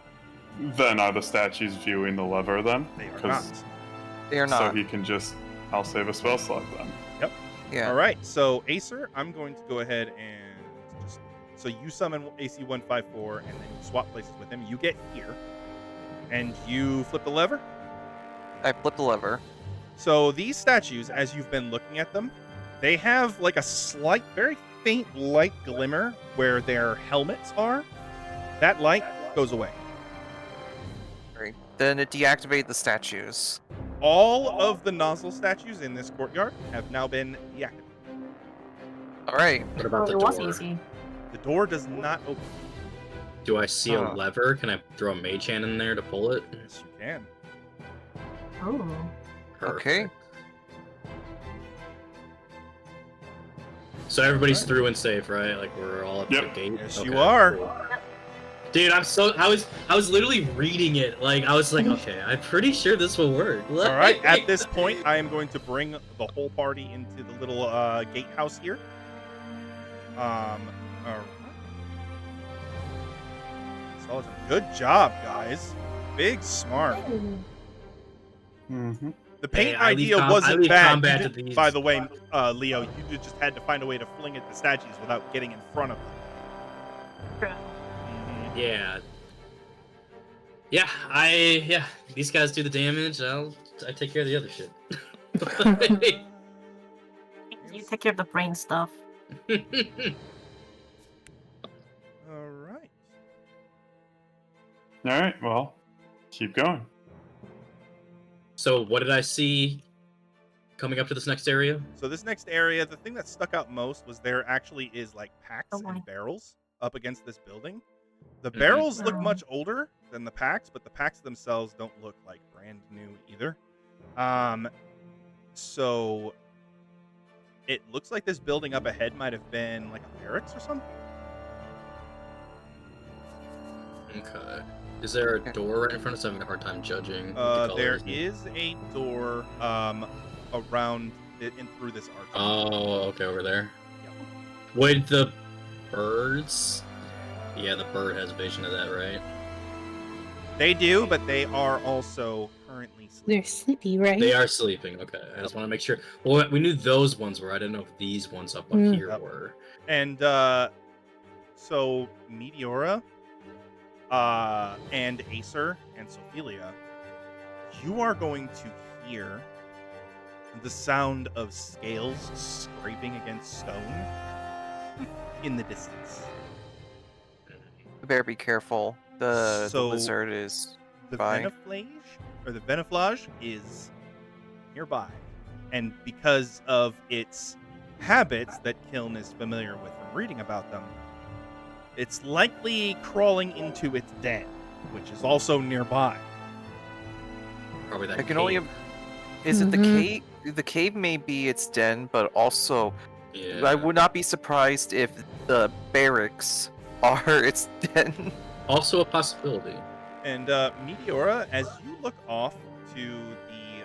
Then are the statues viewing the lever then? They are 'Cause- not. they are So not. he can just. I'll save a spell slot then. Yeah. All right. So Acer, I'm going to go ahead and just so you summon AC-154 and then you swap places with him. You get here, and you flip the lever. I flip the lever. So these statues, as you've been looking at them, they have like a slight, very faint light glimmer where their helmets are. That light goes away. Right. Then it deactivated the statues. All of the nozzle statues in this courtyard have now been deactivated. All right. What about the it was door? easy. The door does not open. Do I see a Huh. lever? Can I throw a mage hand in there to pull it? Yes, you can. Oh. Okay. Perfect. So everybody's Alright. through and safe, right? Like we're all at Yep. the gate. Yes, Okay, you are. cool. Dude, I was literally reading it. Like I was like, okay, I'm pretty sure this will work. All right. At this point, I am going to bring the whole party into the little gatehouse here. All right. Insolitum. Good job, guys. Big smart. Mm-hmm. The paint I leave idea I wasn't leave bad. combat You to did- these. by the way, Leo, you just had to find a way to fling at the statues without getting in front of them. Mhm. Yeah. Yeah, these guys do the damage. I take care of the other shit. You take care of the brain stuff. All right. All right. Well, keep going. So what did I see coming up to this next area? So this next area, the thing that stuck out most was there actually is like packs Oh, my. and barrels up against this building. The Mhm. barrels look Oh. much older, than the packs, but the packs themselves don't look like brand new either. So it looks like this building up ahead might have been like a barracks or something. Okay. Is there a door right in front of us? I'm having a hard time judging. There is a door around it and through this arch. Oh, okay, over there. Yep. Wait, the birds? Yeah, the bird has vision of that, right? They do, but they are also currently sleeping. They're sleepy, right? They are sleeping. Okay, I just want to make sure. Well, we knew those ones were. I didn't know if these ones up here Yep. were. And so Meteora, and Acer and Sophelia, you are going to hear the sound of scales scraping against stone in the distance. You better be careful. The So, lizard is The Bye. Veniflage is nearby. And because of its habits that Kiln is familiar with from reading about them, it's likely crawling into its den, which is also nearby. Probably that. I can only. cave. Is it the Mhm. cave? The cave may be its den, but also Yeah. I would not be surprised if the barracks are its den. Also a possibility. And Meteora, as you look off to the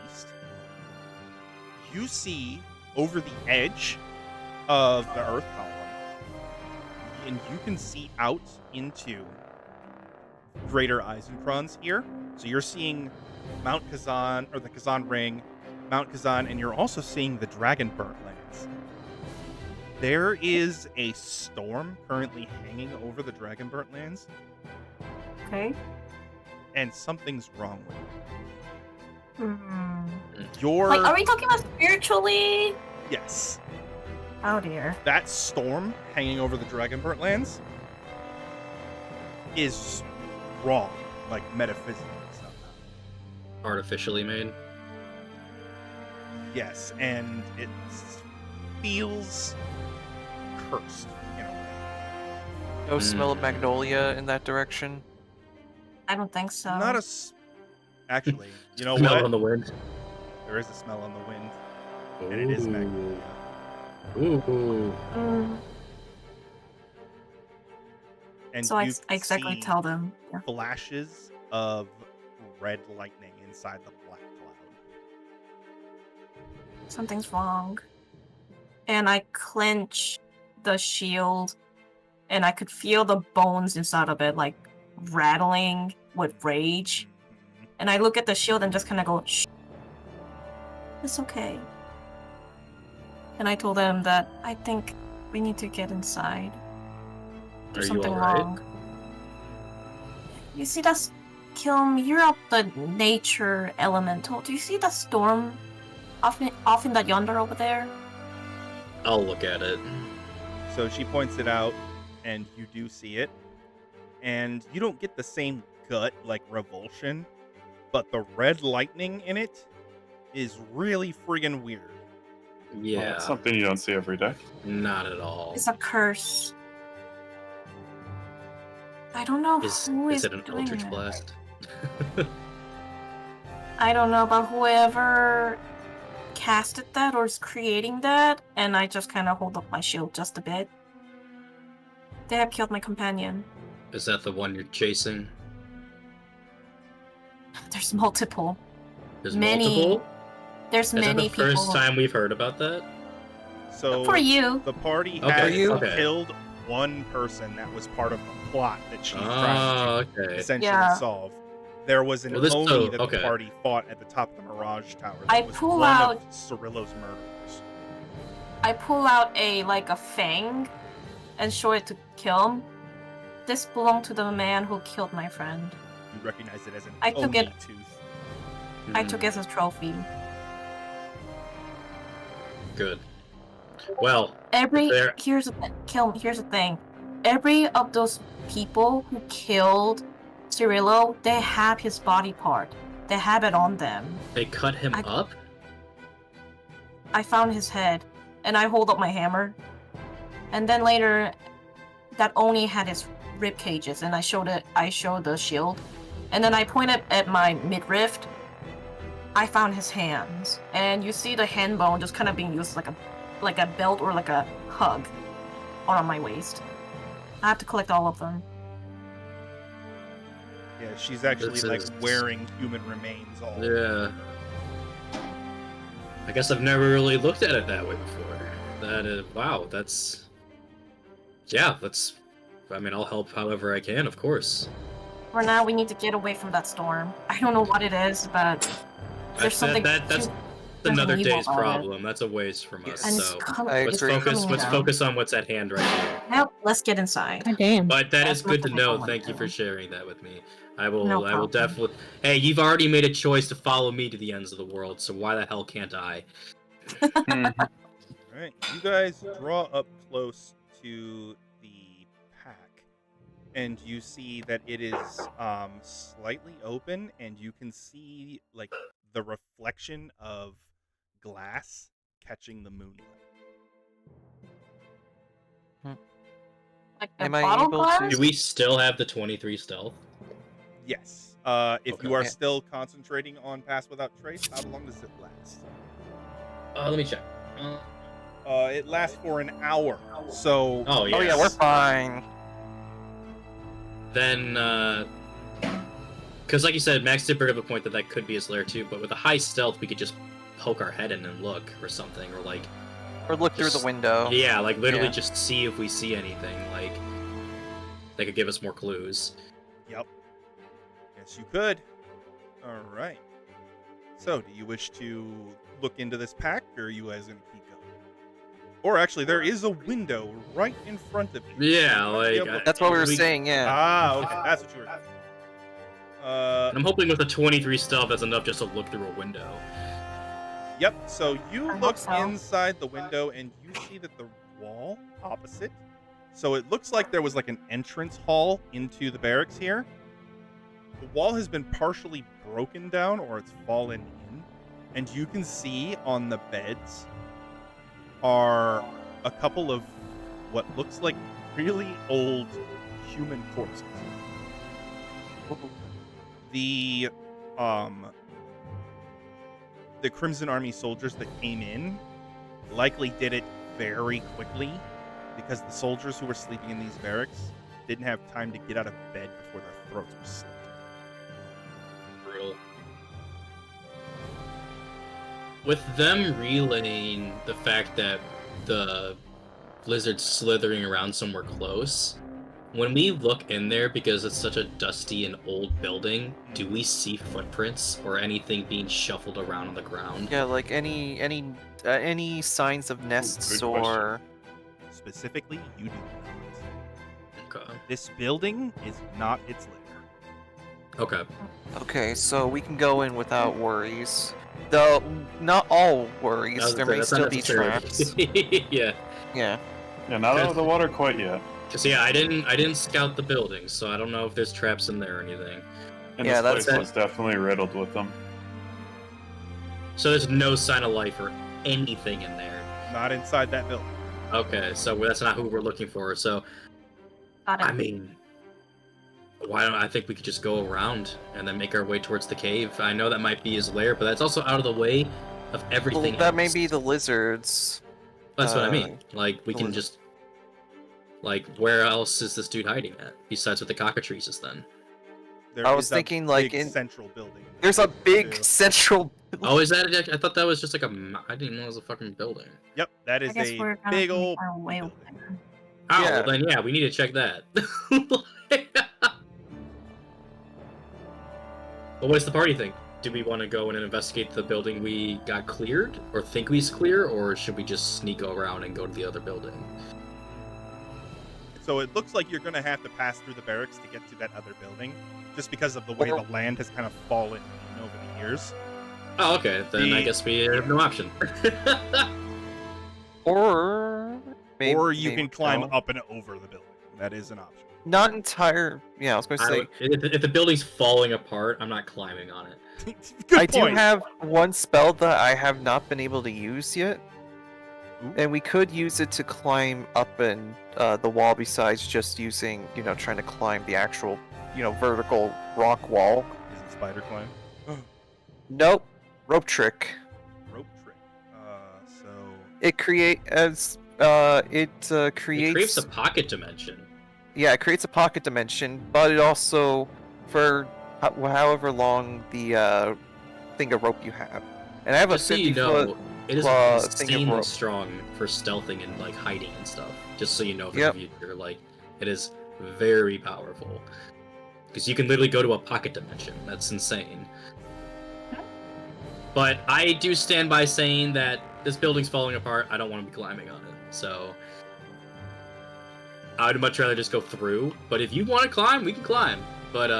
east, you see over the edge of the Earth column, and you can see out into Greater Eisenkron's here. So you're seeing Mount Kazan, or the Kazan Ring, Mount Kazan, and you're also seeing the Dragonburnt lands. There is a storm currently hanging over the Dragonburnt lands, Okay. and something's wrong with it. Hmm. Your Like, are we talking about spiritually? yes, Oh dear. that storm hanging over the Dragonburnt lands is wrong, like metaphysically somehow. Artificially made. Yes, and it feels cursed in a way. No smell of magnolia in that direction. I don't think so. Not a actually, you know Smell what? on the wind. There is a smell on the wind, and it is magnolia. Ooh. Mm. And So I you exactly see tell them. Yeah. flashes of red lightning inside the black cloud. Something's wrong. And I clench the shield, and I could feel the bones inside of it, like, rattling with rage. Mhm. And I look at the shield and just kind of go, shh. It's okay. And I told them that I think we need to get inside. There's Are you something alright? wrong. You see that Kilm, you're up the nature elemental. Do you see that storm off in that yonder over there? I'll look at it. So she points it out, and you do see it. And you don't get the same gut, like revulsion, but the red lightning in it is really friggin' weird. Well, Yeah. that's something you don't see every day. Not at all. It's a curse. I don't know Is who is it an doing Eldritch it. Blast? I don't know, but whoever casted that or is creating that, and I just kind of hold up my shield just a bit. They have killed my companion. Is that the one you're chasing? There's multiple. There's Many multiple? There's Is that many the first people. time we've heard about that? So For you. the party Okay, has okay. killed one person that was part of the plot that she's trying Oh, to okay. essentially Yeah. solve. There was an Well, this- Oni oh, that okay. the party fought at the top of the Mirage Tower. That I was pull one out- of Cirillo's murderers. I pull out a fang and show it to Kilm. This belonged to the man who killed my friend. You recognize it as an I took Oni it- tooth. I took it as a trophy. Good. Well, Every There- here's the Kilm. Here's the thing. Every of those people who killed Cirillo, they have his body part. They have it on them. they cut him I- up? I found his head, and I hold up my hammer. And then later, that Oni had his rib cages, and I show the shield, and then I point it at my midriff. I found his hands, and you see the hand bone just kind of being used like a belt or like a hug on my waist. I have to collect all of them. Yeah, she's actually This like is- wearing human remains all. Yeah. I guess I've never really looked at it that way before. That is, wow, that's... Yeah, that's... I mean, I'll help however I can, of course. For now, we need to get away from that storm. I don't know what it is, but there's something. That's there's another an evil day's about it. problem. That's a ways from us, And it's so... I it's agree. coming Let's down. focus on what's at hand right here. Now, let's get inside. God damn. But that is As much good to as I know. want Thank you to. for sharing that with me. I will No I will problem. definitely... Hey, you've already made a choice to follow me to the ends of the world, so why the hell can't I? Mhm. All right, you guys draw up close to the pack, and you see that it is slightly open, and you can see like the reflection of glass catching the moonlight. Like the Am I bottle able glass? to- Do we still have the 23 stealth? Yes. If Okay. you are Yeah. still concentrating on Pass Without Trace, how long does it last? Let me check. It lasts for an hour. So Oh, yes. Oh yeah, we're fine. Then, because like you said, Max did bring up a point that that could be his lair too, but with a high stealth, we could just poke our head in and look or something, or like, Or look through the Just- window. yeah, like literally Yeah. just see if we see anything, like, they could give us more clues. Yep. Yes, you could. All right. So, do you wish to look into this pack, or are you guys gonna keep going? Or actually, there is a window right in front of you. Yeah, You might be like, able to- That's what we were We- saying, yeah. Ah, okay. That's what you were doing. And I'm hoping with a 23 stealth, that's enough just to look through a window. Yep. So you I hope look so. inside the window, and you see that the wall opposite. So it looks like there was like an entrance hall into the barracks here. The wall has been partially broken down, or it's fallen in, and you can see on the beds are a couple of what looks like really old human corpses. The Crimson Army soldiers that came in likely did it very quickly because the soldiers who were sleeping in these barracks didn't have time to get out of bed before their throats were slit. Brutal. With them relaying the fact that the lizard's slithering around somewhere close, when we look in there, because it's such a dusty and old building, do we see footprints or anything being shuffled around on the ground? Yeah, like any signs of nests good or Specifically, you do not. Okay. This building is not its lair. Okay. okay, so we can go in without worries. Though not all I worries, was there gonna may say, that's still not be necessarily- traps. Yeah. Yeah. Yeah, not out of the water quite yet. Cause yeah, I didn't scout the building, so I don't know if there's traps in there or anything. And Yeah, this that's place it. was definitely riddled with them. So there's no sign of life or anything in there. Not inside that building. Okay, so that's not who we're looking for. So Got it. I mean, why don't I think we could just go around and then make our way towards the cave? I know that might be his lair, but that's also out of the way of everything. Well, that may else. be the lizards. That's what I uh, mean. Like we the can lizard. just where else is this dude hiding at besides with the cockatrices? Then There I was is a thinking, like, big in- central building. There's a big too. central. oh, is that? I thought that was just like I didn't know it was a fucking building. Yep, that I is guess a we're gonna big make old our way building. over there. Oh, Yeah. well, then yeah, we need to check that. But what does the party think? Do we want to go in and investigate the building we got cleared, or think we's clear, or should we just sneak around and go to the other building? So it looks like you're going to have to pass through the barracks to get to that other building, just because of the way Or- the land has kind of fallen in over the years. Oh, okay. Then I The- guess we have no option. Or maybe, or you maybe can climb no. up and over the building. That is an option. Not entire. Yeah, I was going to say. If the building's falling apart, I'm not climbing on it. Good I point. do have one spell that I have not been able to use yet. Ooh. And we could use it to climb up in the wall besides just using, trying to climb the actual, vertical rock wall. Is it spider climb? Nope. Rope trick. Rope trick. So It creates It creates a pocket dimension. Yeah, it creates a pocket dimension, but it also, for however long the thing of rope you have. And I have Just so a 50 you foot. know, it is thing of insanely rope. strong for stealthing and like hiding and stuff. Just so you know for Yep. the future, like it is very powerful. Because you can literally go to a pocket dimension. That's insane. But I do stand by saying that this building's falling apart. I don't want to be climbing on it. So I would much rather just go through. But if you want to climb, we can climb. But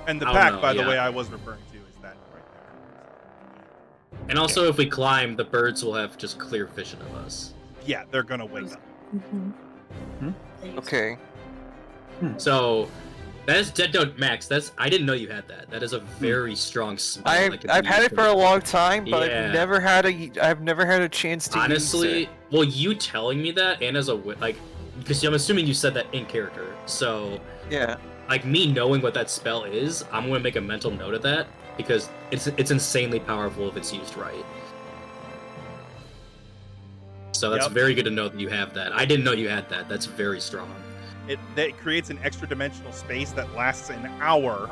and the I don't pack, know, by the yeah. way, I was referring to is that right there. and also if we climb, the birds will have just clear vision of us. Yeah, they're gonna wake up. Mhm. Okay. So that's Dead Note Max. I didn't know you had that. That is a very strong smell. I've had it for a long time, but Yeah. I've never had a chance to use Honestly, it. well, you telling me that, and as a because I'm assuming you said that in character. So, Yeah. like me knowing what that spell is, I'm gonna make a mental note of that because it's insanely powerful if it's used right. So that's Yep. very good to know that you have that. I didn't know you had that. That's very strong. That creates an extra dimensional space that lasts an hour.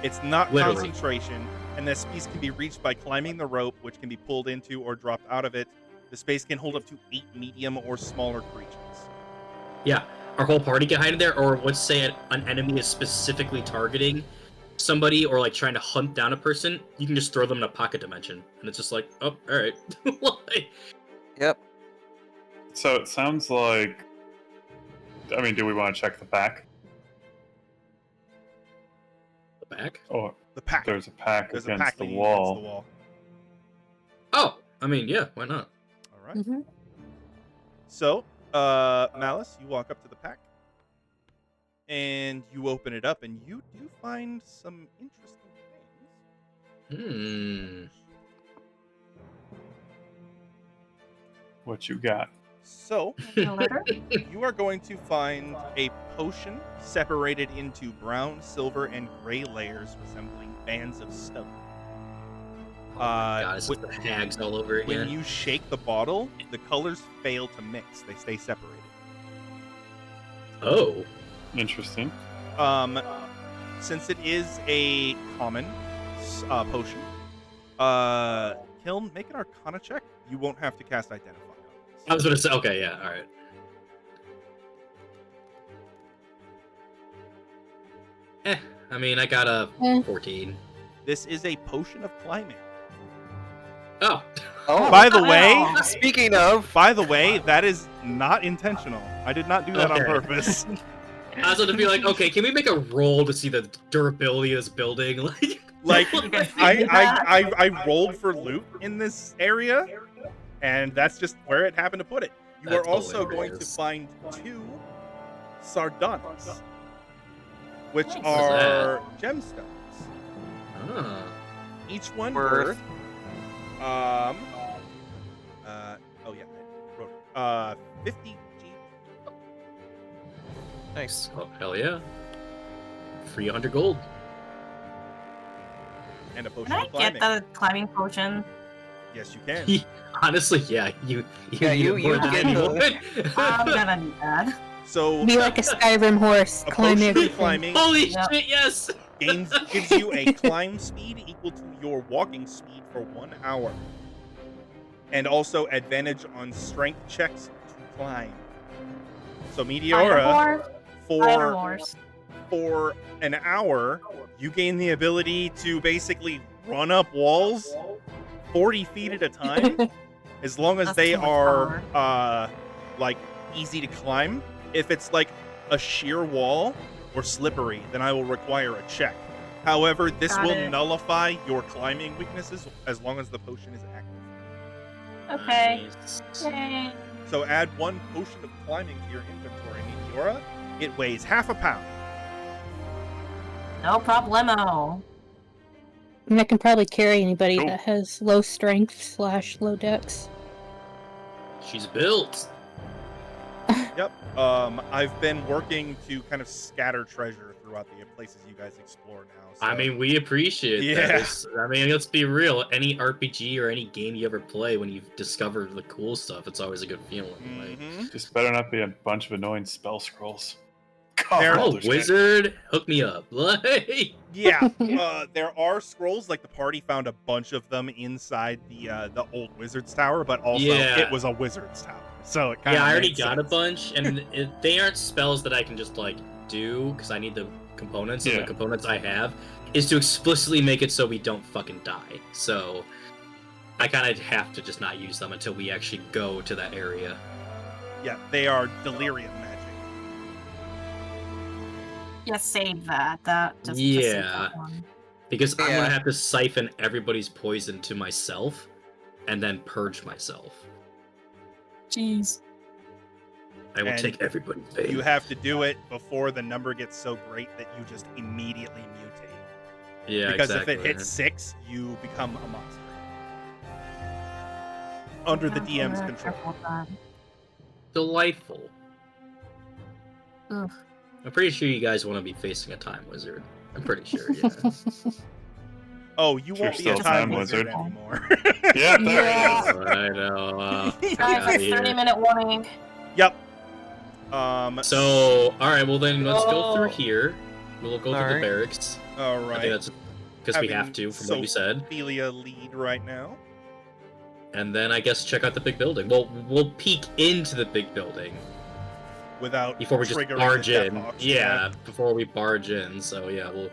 It's not Literally. concentration, and this space can be reached by climbing the rope, which can be pulled into or dropped out of it. The space can hold up to 8 medium or smaller creatures. Yeah, our whole party can hide in there, or let's say an enemy is specifically targeting somebody or like trying to hunt down a person, you can just throw them in a pocket dimension, and it's just like, oh, all right. Like, Yep. So it sounds like. I mean, do we want to check the pack? the back. Or The pack. there's a pack There's a against pack the leaning wall. against the wall. Oh, I mean, yeah, why not? All right. Mhm. So, Malice, you walk up to the pack, and you open it up, and you do find some interesting things. What you got? So, A letter? you are going to find a potion separated into brown, silver, and gray layers resembling bands of stone. God, it's when- the hags all over When again. you shake the bottle, the colors fail to mix. They stay separated. Oh, Interesting. Since it is a common potion, Kiln, make an Arcana check. You won't have to cast Identify on this. I was gonna say, okay, yeah, all right. I mean, I got a Eh. 14. This is a potion of climbing. Oh, Oh. By the way, Wow. Speaking of, that is not intentional. I did not do that on Okay. purpose. I was gonna be like, okay, can we make a roll to see the durability of this building? Like, You guys I, do that? I rolled for loot in this area, and that's just where it happened to put it. You That's are also going to hilarious. find 2 sardonyx, which Nice. are gemstones. Ah. Each one Worth. oh yeah, I wrote it. 50 G. nice. Oh, hell yeah. Free 100 gold. And a potion Can I of climbing. get the climbing potion? Yes, you can. Honestly, yeah, you Yeah, need you- it more you than get anyone. I'm gonna need that. So Be like a Skyrim horse, a climb potion of everything. climbing Holy Yep. shit, yes! gives you a climb speed equal to your walking speed for 1 hour, and also advantage on strength checks to climb. So Meteora, Iron Horse. for an hour, you gain the ability to basically run up walls 40 feet at a time, as long as That's they too much are like easy to climb. If it's like a sheer wall or slippery, then I will require a check. However, this Got will it. nullify your climbing weaknesses as long as the potion is active. Okay. Nice. Yay. So add 1 potion of climbing to your inventory, Meteora. It weighs half a pound. No problemo. And I can probably carry anybody Cool. that has low strength / low dex. She's built. Yep. I've been working to kind of scatter treasure throughout the places you guys explore now. So. I mean, we appreciate Yeah. that. I mean, let's be real. Any RPG or any game you ever play, when you've discovered the cool stuff, it's always a good feeling. Like, Mhm. Just better not be a bunch of annoying spell scrolls. There- oh, Baldur's Gate. wizard, hook me up. Like, Yeah. There are scrolls. Like the party found a bunch of them inside the old wizard's tower, but also Yeah. it was a wizard's tower, so it kind of yeah, I already got a bunch, and they aren't spells that I can just like do because I need the components. And Yeah. the components I have is to explicitly make it so we don't fucking die. So I kind of have to just not use them until we actually go to that area. Yeah, they are delirium magic. Yeah, save that. Just save Yeah. that one. Because I'm Yeah. gonna have to siphon everybody's poison to myself, and then purge myself. Jeez. I will And take everybody's pain. You have to do it before the number gets so great that you just immediately mutate. Yeah, Because exactly. if it hits 6, you become a monster. Under the I'm DM's very control. careful with that. Delightful. Ugh. I'm pretty sure you guys want to be facing a time wizard. I'm pretty sure, yeah. Oh, you You're won't be a still time time wizard wizard. anymore. Yeah, there Yeah. he is. I know. Guys, outta that's here. 30-minute warning. Yep. So, alright, well then let's go through Oh. here. We'll go through the Alright. barracks. All I think right. that's because we Having have to, from what you said. Ophelia lead right now. And then I guess check out the big building. Well, we'll peek into the big building Without before we just triggering barge the in. Death Hawks. Yeah, before we barge in. So yeah, we'll.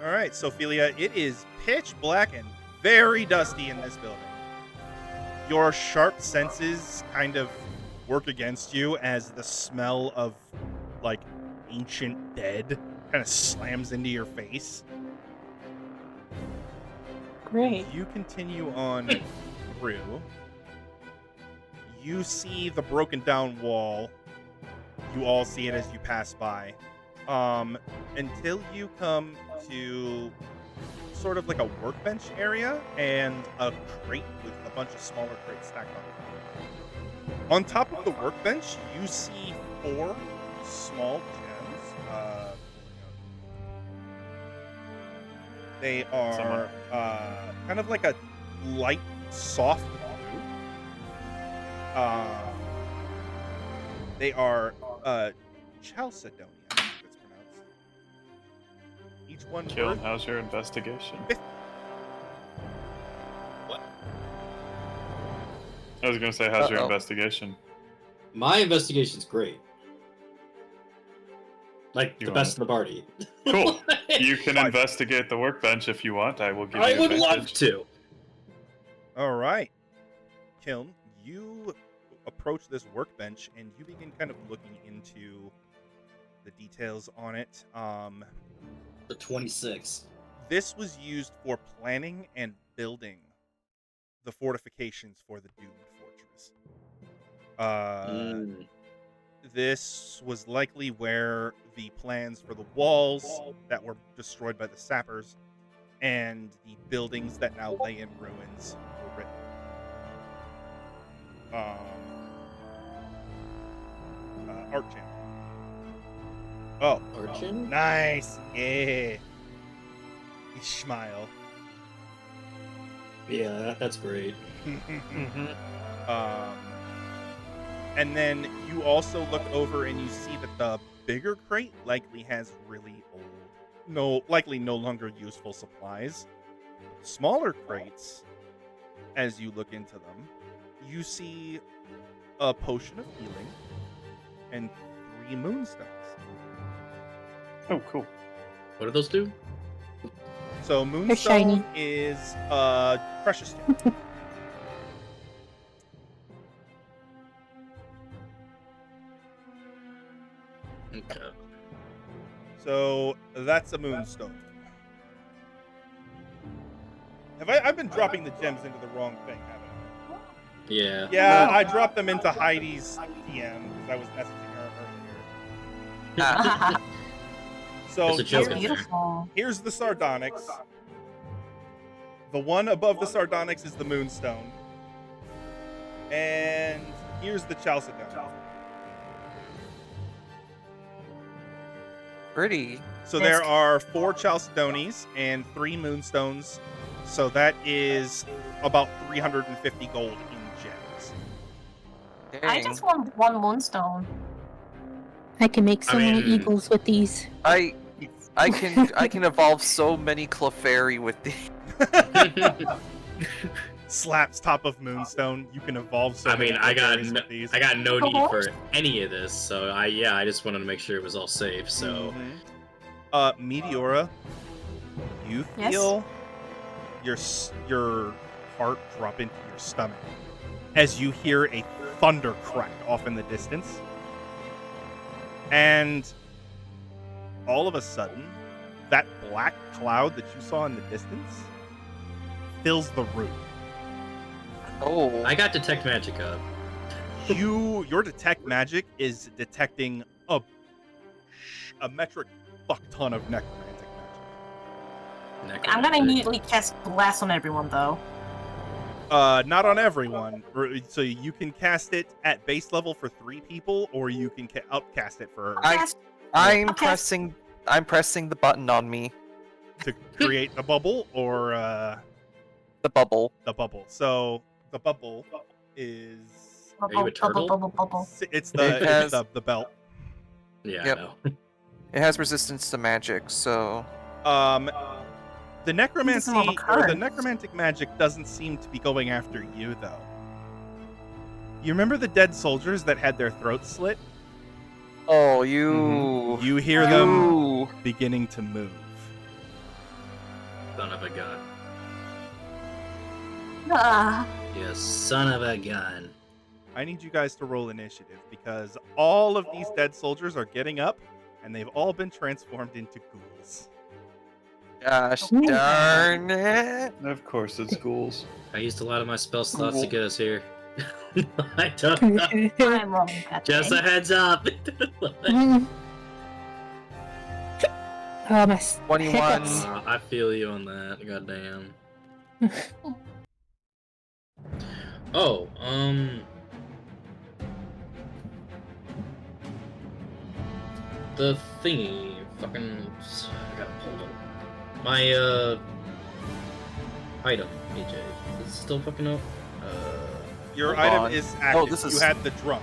All right, Ophelia, it is pitch black and very dusty in this building. Your sharp senses kind of work against you as the smell of like ancient dead kind of slams into your face. Great. You continue on through. You see the broken down wall. You all see it as you pass by. Until you come to sort of like a workbench area and a crate with a bunch of smaller crates stacked on it. On top of the workbench, you see 4 small gems. They are kind of like a light, soft blue. They are Chalcedonian, I think it's pronounced. Each one Kill, worth how's your investigation? What? I was gonna say, how's your Uh-oh. investigation? My investigation's great. Like You the want best in the party. Cool. You can 5. investigate the workbench if you want. I will give you I would love advantage. to. All right. Kiln, you approach this workbench and you begin kind of looking into the details on it. The 26. This was used for planning and building the fortifications for the doomed fortress. This was likely where the plans for the walls that were destroyed by the sappers and the buildings that now lay in ruins were written. Archin. Oh, Archin? nice. Yeah. Ishmael. Yeah, that's great. Mm-hmm. And then you also look over and you see that the bigger crate likely has really old, likely no longer useful supplies. Smaller crates, as you look into them, you see a potion of healing and 3 moonstones. Oh, cool. What do those do? So shiny. moonstone is precious stone. Okay. So that's a moonstone. I've been dropping the gems into the wrong thing, haven't I? Yeah. Yeah, I dropped them into Heidi's DM because I was messaging her earlier. So There's a joke in there. Beautiful. here's the sardonyx. The one above the sardonyx is the moonstone. And here's the Chalcedon. Pretty. So there are 4 Chalcedonis and 3 Moonstones. So that is about 350 gold in gems. I Dang. just want 1 moonstone. I can make so many mean- eagles with these. I can evolve so many Clefairy with these. Slaps top of Moonstone. You can evolve so I many mean, I got Clefairies with these. no need for any of this, so I just wanted to make sure it was all safe. So Meteora, you Yes? feel your heart drop into your stomach as you hear a thunder crack off in the distance. And all of a sudden, that black cloud that you saw in the distance fills the room. Oh. I got detect magic up. Your detect magic is detecting a metric fuck ton of necromantic magic. I'm gonna immediately cast Blast on everyone, though. Not on everyone. So you can cast it at base level for 3 people, or you can upcast it for I'm Okay. pressing the button on me. to create a bubble or The bubble. the bubble. So the bubble is you a turtle? Bubble. it's It has- the belt. Yeah, Yep. I know. It has resistance to magic, so The necromancy Doesn't have a or card. the necromantic magic doesn't seem to be going after you though. You remember the dead soldiers that had their throats slit? oh, you You hear them you. beginning to move. Son of a gun. Ah, You son of a gun. I need you guys to roll initiative because all of these dead soldiers are getting up and they've all been transformed into ghouls. Gosh Ooh. darn it. Of course, it's ghouls. I used a lot of my spell slots to Cool. get us here. I don't know. I'm rolling that Just thing. a heads up. Oh, my 21. hiccups. I feel you on that. Goddamn. Oh, the thingy, fucking, I gotta pull it. My item, AJ, is it still fucking up? Your Hold item on. is active. Oh, this is- You had the drum.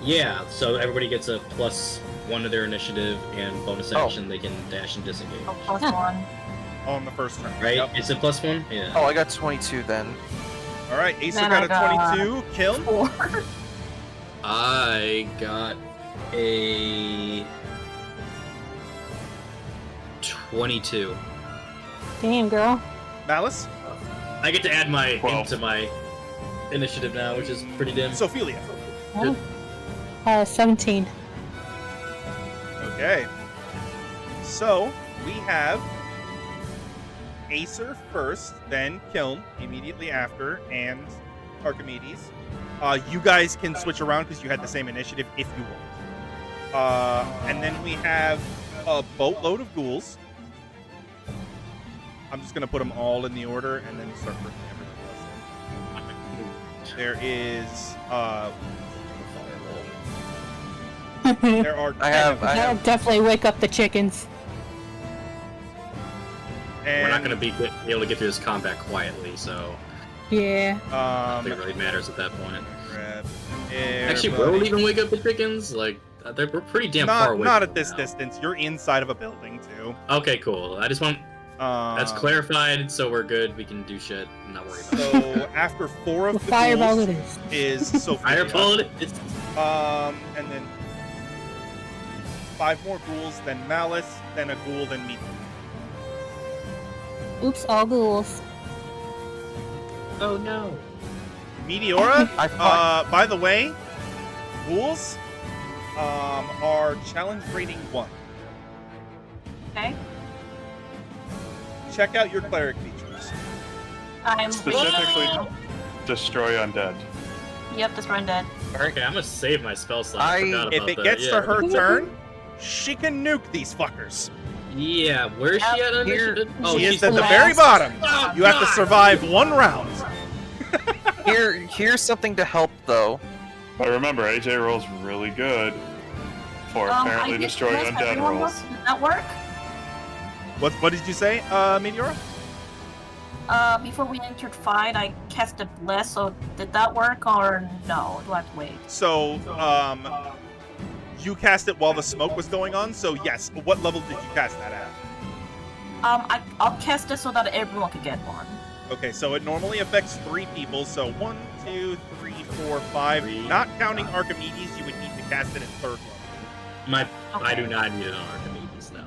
Yeah, so everybody gets a +1 to their initiative, and bonus Oh. action they can dash and disengage. Oh, +1. On the first turn. Right? Yep. It's a +1? Yeah. Oh, I got 22 then. All right. Acer Then got I a got- 22. Kill. 4. I got a 22. Damn, girl. Malice. I get to add my 12. into my initiative now, which is pretty dim. Sophelia. 17. Okay. So we have Acer first, then Kiln immediately after, and Archimedes. You guys can switch around because you had the same initiative if you want. And then we have a boatload of ghouls. I'm just gonna put them all in the order and then start bringing everybody else in. There is there are 10 I have- of them, I That'll have- definitely wake up the chickens. and We're not going to be able to get through this combat quietly, so Yeah. I don't think it really matters at that point. grab Actually, will everybody. it even wake up the chickens? Like, we're pretty damn far Not, away. not from at this now. distance. You're inside of a building too. Okay, cool. I just want that's Um, clarified, so we're good. We can do shit and not worry about it. So after 4 of Well, the fireball ghouls it is. is Sophia. Fireball it is. And then 5 more ghouls, then Malice, then a ghoul, then me. Oops, all ghouls. Oh no. Meteora. I thought By the way, ghouls are challenge rating 1. Okay. Check out your cleric features. I'm Specifically, destroy undead. Yep, this run dead. Okay, I'm gonna save my spell slot. I forgot about If it that. gets yeah. to her turn, she can nuke these fuckers. Yeah, where is she at on Here- initiative? She she's is at the last. very bottom. Oh, You have to God. survive 1 round. Here's something to help though. But remember, AJ rolls really good for apparently I did destroying bless undead everyone rolls. once. Did that work? What did you say, Meteora? Before we entered fight, I cast a bless. So did that work or no? Do I have to wait? So, you cast it while the smoke was going on. So yes. What level did you cast that at? I'll cast it so that everyone can get one. Okay, so it normally affects 3 people. So 1, 2, 3, 4, 5. Not counting Archimedes, you would need to cast it at 3rd level. I do not need an Archimedes now.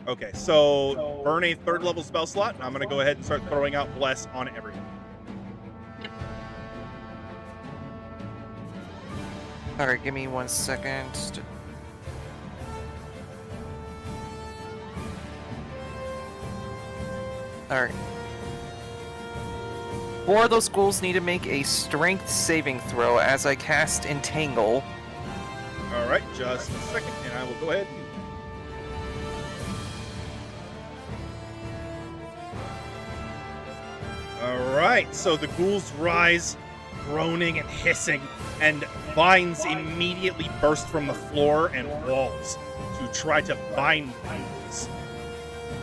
Okay, so burn a 3rd level spell slot, and I'm gonna go ahead and start throwing out bless on everyone. Alright, give me 1 second. Alright. 4 of those ghouls need to make a strength saving throw as I cast Entangle. All right, just a second, and I will go ahead. All right, so the ghouls rise, groaning and hissing, and vines immediately burst from the floor and walls to try to bind the ghouls.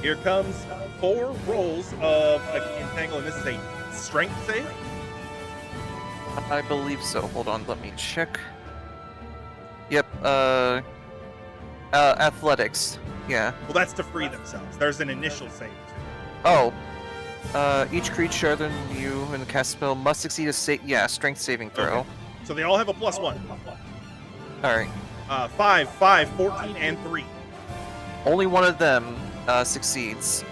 Here comes 4 rolls of entangle, and this is a strength save. I believe so. Hold on, let me check. Yep, athletics. Yeah. Well, that's to free themselves. There's an initial save too. Oh. Each creature other than you in the cast spell must succeed a strength saving throw. Okay. So they all have a +1. Alright. 5, 14, and 3. Only one of them succeeds.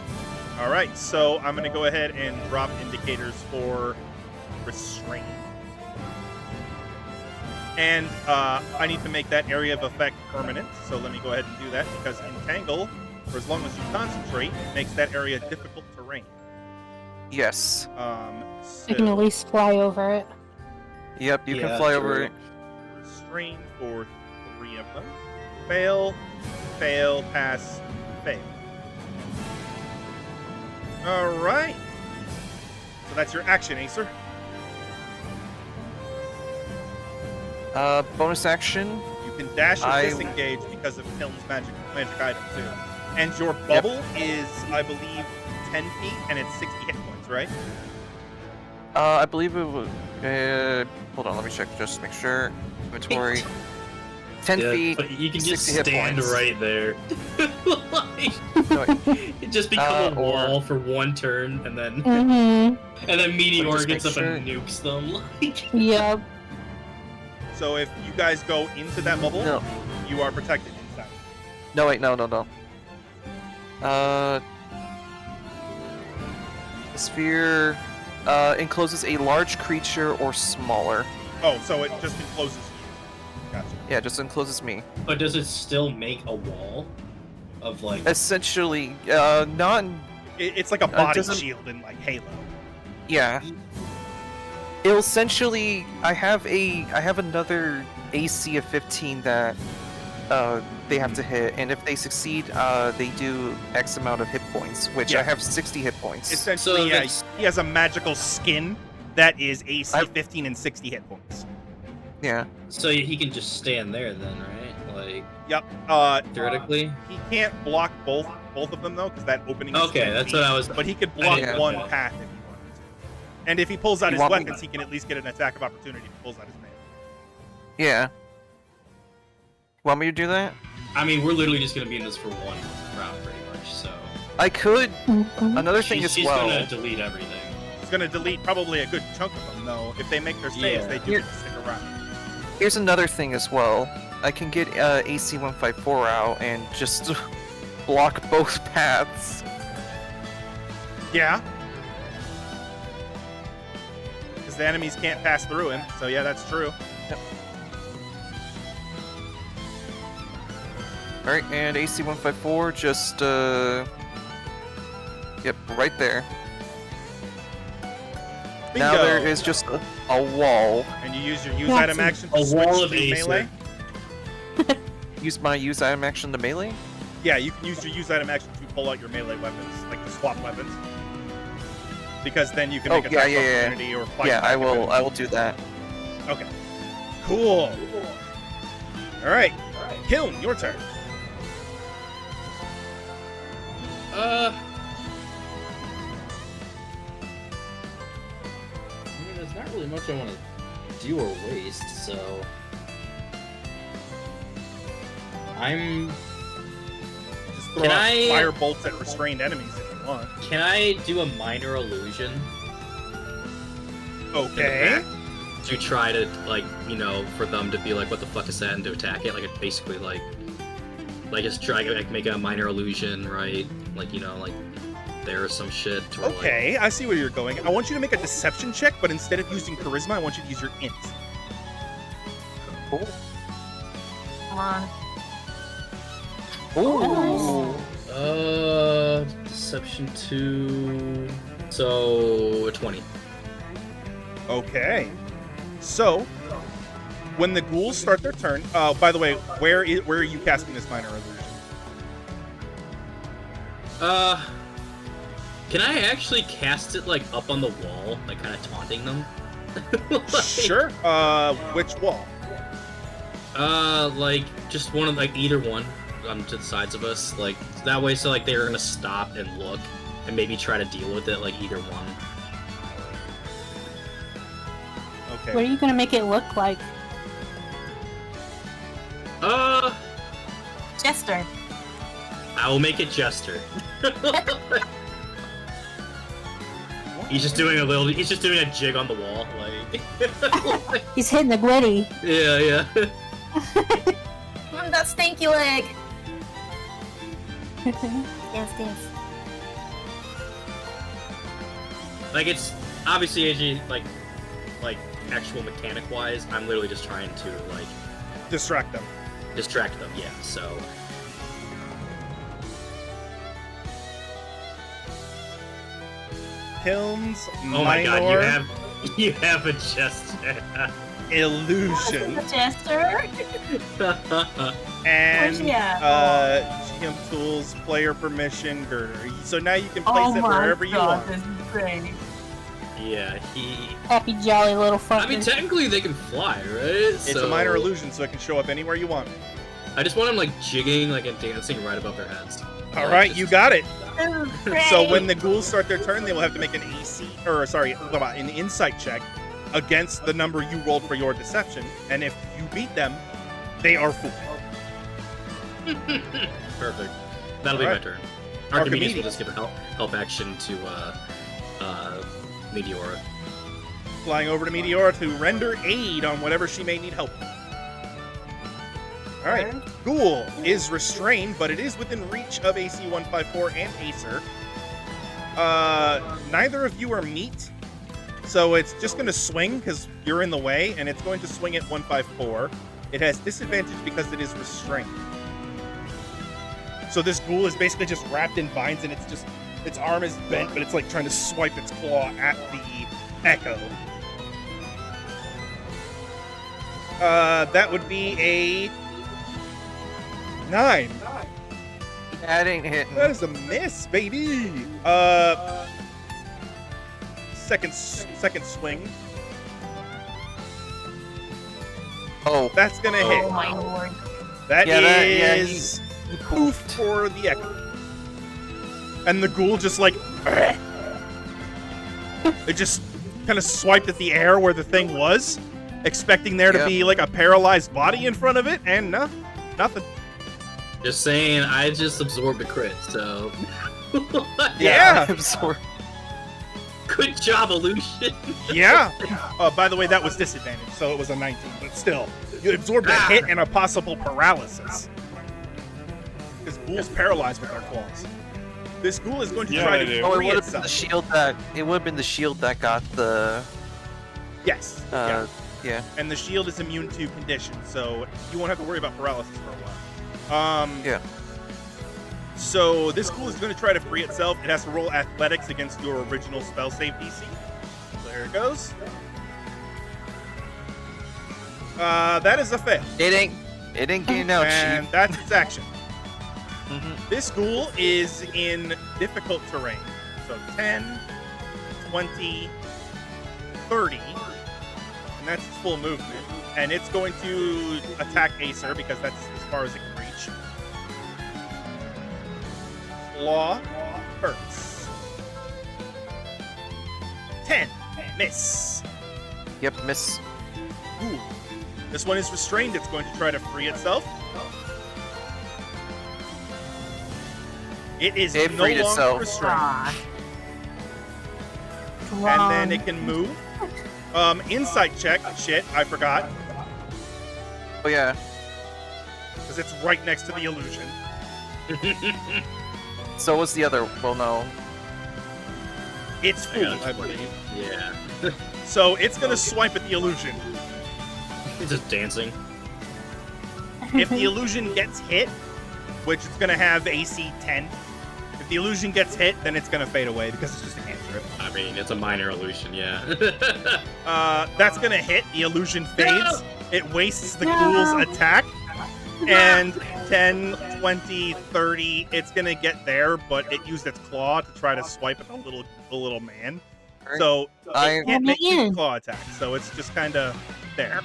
All right, so I'm going to go ahead and drop indicators for restraint. And I need to make that area of effect permanent, so let me go ahead and do that, because Entangle, for as long as you concentrate, makes that area difficult terrain. Yes. You can at least fly over it. Yep, you Yeah, can fly true. over it. Restrain for 3 of them. Fail, fail, pass, fail. All right. So that's your action, Acer. Bonus action. You can dash or disengage because of Tilm's magic item too. And your bubble is, I believe, 10 feet and it's 60 hit points, right? I believe it was. Hold on, let me check just to make sure. Inventory. 10 feet. But you can just 60 hit stand points. right there. Like, No, it just become a or- wall for 1 turn, and then Mm-hmm. and then Meteor just gets make up and nukes them. Like, Yep. So if you guys go into that bubble, No. you are protected inside. No, wait, no. The sphere encloses a large creature or smaller. Oh, so it just encloses you. Gotcha. Yeah, just encloses me. but does it still make a wall of like? Essentially, not. It's like a body doesn't- shield in like Halo. Yeah. It'll essentially. I have another AC of 15 that they have to hit, and if they succeed, they do X amount of hit points, which Yeah. I have 60 hit points. Essentially, So yeah, it's- he has a magical skin that is AC I- 15 and 60 hit points. Yeah. So he can just stand there then, right? Like Yep. theoretically. He can't block both of them though, because that opening is Okay, 10 that's feet. what I was. But he could block Yeah. one path if he wanted to. And if he pulls out You his want me- weapons, he can at least get an attack of opportunity if he pulls out his mail. Yeah. Want me to do that? I mean, we're literally just gonna be in this for 1 round, pretty much. So I could. Mhm. Another thing she's as well. gonna delete everything. He's going to delete probably a good chunk of them, though. If they make their saves, Yeah. they do Here- get to stick around. Here's another thing as well. I can get AC 154 out and just block both paths. Yeah. Because the enemies can't pass through him, so yeah, that's true. Alright, and AC 154 just yep, right there. Now Bingo. there is just a wall. And you use your use That's item action to a switch wall of to Acer. melee. Use my use item action to melee. Yeah, you can use your use item action to pull out your melee weapons, like to swap weapons. because then you can Oh, make yeah, attack yeah, yeah. opportunity or fight. Yeah, back I if will. enemies- I will do that. Okay. Cool. All right. Kiln, your turn. I mean, there's not really much I want to do or waste, so I'm. Just throw Can out I- fire bolts at restrained enemies if you want. Can I do a minor illusion Okay. to try to, like, you know, for them to be like, what the fuck is that, and to attack it? Like, it basically, like just try to like, make a minor illusion, right? Like, you know, like, there's some shit. Or, like, Okay, I see where you're going. I want you to make a deception check, but instead of using charisma, I want you to use your int. Cool. Come on. Ooh. Deception 2. So, 20. Okay. So, when the ghouls start their turn, by the way, where are you casting this minor illusion? Can I actually cast it, like, up on the wall, like, kind of taunting them? Like, Sure. Which wall? Like, just one of, like, either one to the sides of us, like, that way, so, like, they're gonna stop and look, and maybe try to deal with it, like, either one. Okay. What are you gonna make it look like? Jester. I will make it Jester. He's just doing a jig on the wall, like. He's hitting the glitty. Yeah. That stinky leg. Yes. Like, it's obviously AG, like actual mechanic wise, I'm literally just trying to, like, Distract them. distract them, yeah, so. Kilns, Oh my god, minor you have a Jester. illusion. Jester. And Where's he at? GM tools, player permission, girder. So now you can place Oh it my wherever you god, want. this is great. Yeah, he. Happy jolly little fucker. I mean, technically they can fly, right? It's a minor illusion, so it can show up anywhere you want. I just want them, like, jigging, like, and dancing right above their heads. All right, you got it. This is great. So when the ghouls start their turn, they will have to make an an insight check against the number you rolled for your deception, and if you beat them, they are fooled. Perfect. That'll be Alright. my turn. Archimedes will Archimedes. just give a help action to Meteora. Flying over to Meteora to render aid on whatever she may need help with. All right, Ghoul is restrained, but it is within reach of AC 154 and Acer. Neither of you are meat, so it's just going to swing because you're in the way, and it's going to swing at 154. It has disadvantage because it is restrained. So this ghoul is basically just wrapped in vines, and its arm is bent, but it's like trying to swipe its claw at the echo. That would be a 9. That ain't hitting. That is a miss, baby. Second swing. Oh, That's gonna hit. Oh my lord. That Yeah, is he poof for the echo. And the ghoul just like it just kind of swiped at the air where the thing was, expecting there to Yep. be like a paralyzed body in front of it, and no, nothing. Just saying, I just absorbed a crit, so. Yeah. I'm sorry. Good job, illusion. Yeah. By the way, that was disadvantage, so it was a 19, but still, you absorbed a hit and a possible paralysis. This ghoul's paralyzed with their claws. This ghoul is going to Yeah, try they to do. Oh, it free would have been itself. the shield that. It would have been the shield that got the. Yes. Yeah. Yeah. And the shield is immune to conditions, so you won't have to worry about paralysis for a while. Yeah. So this ghoul is going to try to free itself. It has to roll athletics against your original spell save DC. There it goes. That is a fail. It ain't getting out, And Chief. that's its action. Mhm. This ghoul is in difficult terrain. So 10, 20, 30, and that's its full movement. And it's going to attack Acer because that's as far as it can reach. Claw hurts. 10, miss. Yep, miss. Ooh. This one is restrained. It's going to try to free itself. It is It no freed longer itself. restrained. Ah, And then it can move. Insight check. Shit, I forgot. Oh yeah. Because it's right next to the illusion. So was the other. Well, no. It's I got fooled, a I 20. believe. Yeah. So it's going to swipe at the illusion. It's just dancing. If the illusion gets hit, which it's going to have AC 10, if the illusion gets hit, then it's going to fade away because it's just a cantrip. I mean, it's a minor illusion, yeah. That's going to hit. The illusion fades. No! It wastes the No! ghoul's attack. And 10, 20, 30, it's going to get there, but it used its claw to try to swipe at the little man. So I it can't make two Man. claw attacks, so it's just kind of there.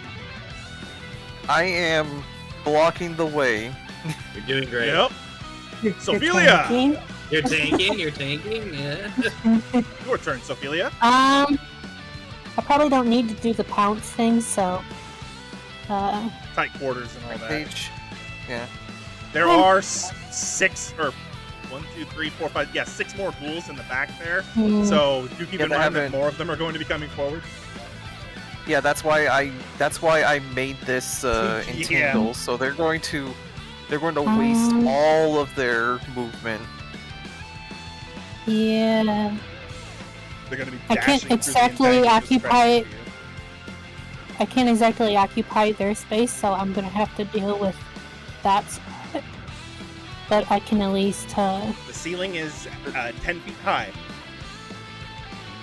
I am blocking the way. You're doing great. Yep. You're Sophia! tanking. You're tanking, yeah. Your turn, Sophia. I probably don't need to do the pounce thing, so Tight quarters and all that. Page. Yeah. There are 6 or 1, 2, 3, 4, 5. Yeah, 6 more ghouls in the back there. mm, So do keep Yeah, in they mind that haven't- more of them are going to be coming forward. Yeah, that's why I made this entangle. So they're going to waste all of their movement. yeah. They're going to be I dashing can't through the exactly entanglement, occupy- just I can't exactly occupy their space, so I'm gonna have to deal with that spot. But I can at least The ceiling is 10 feet high,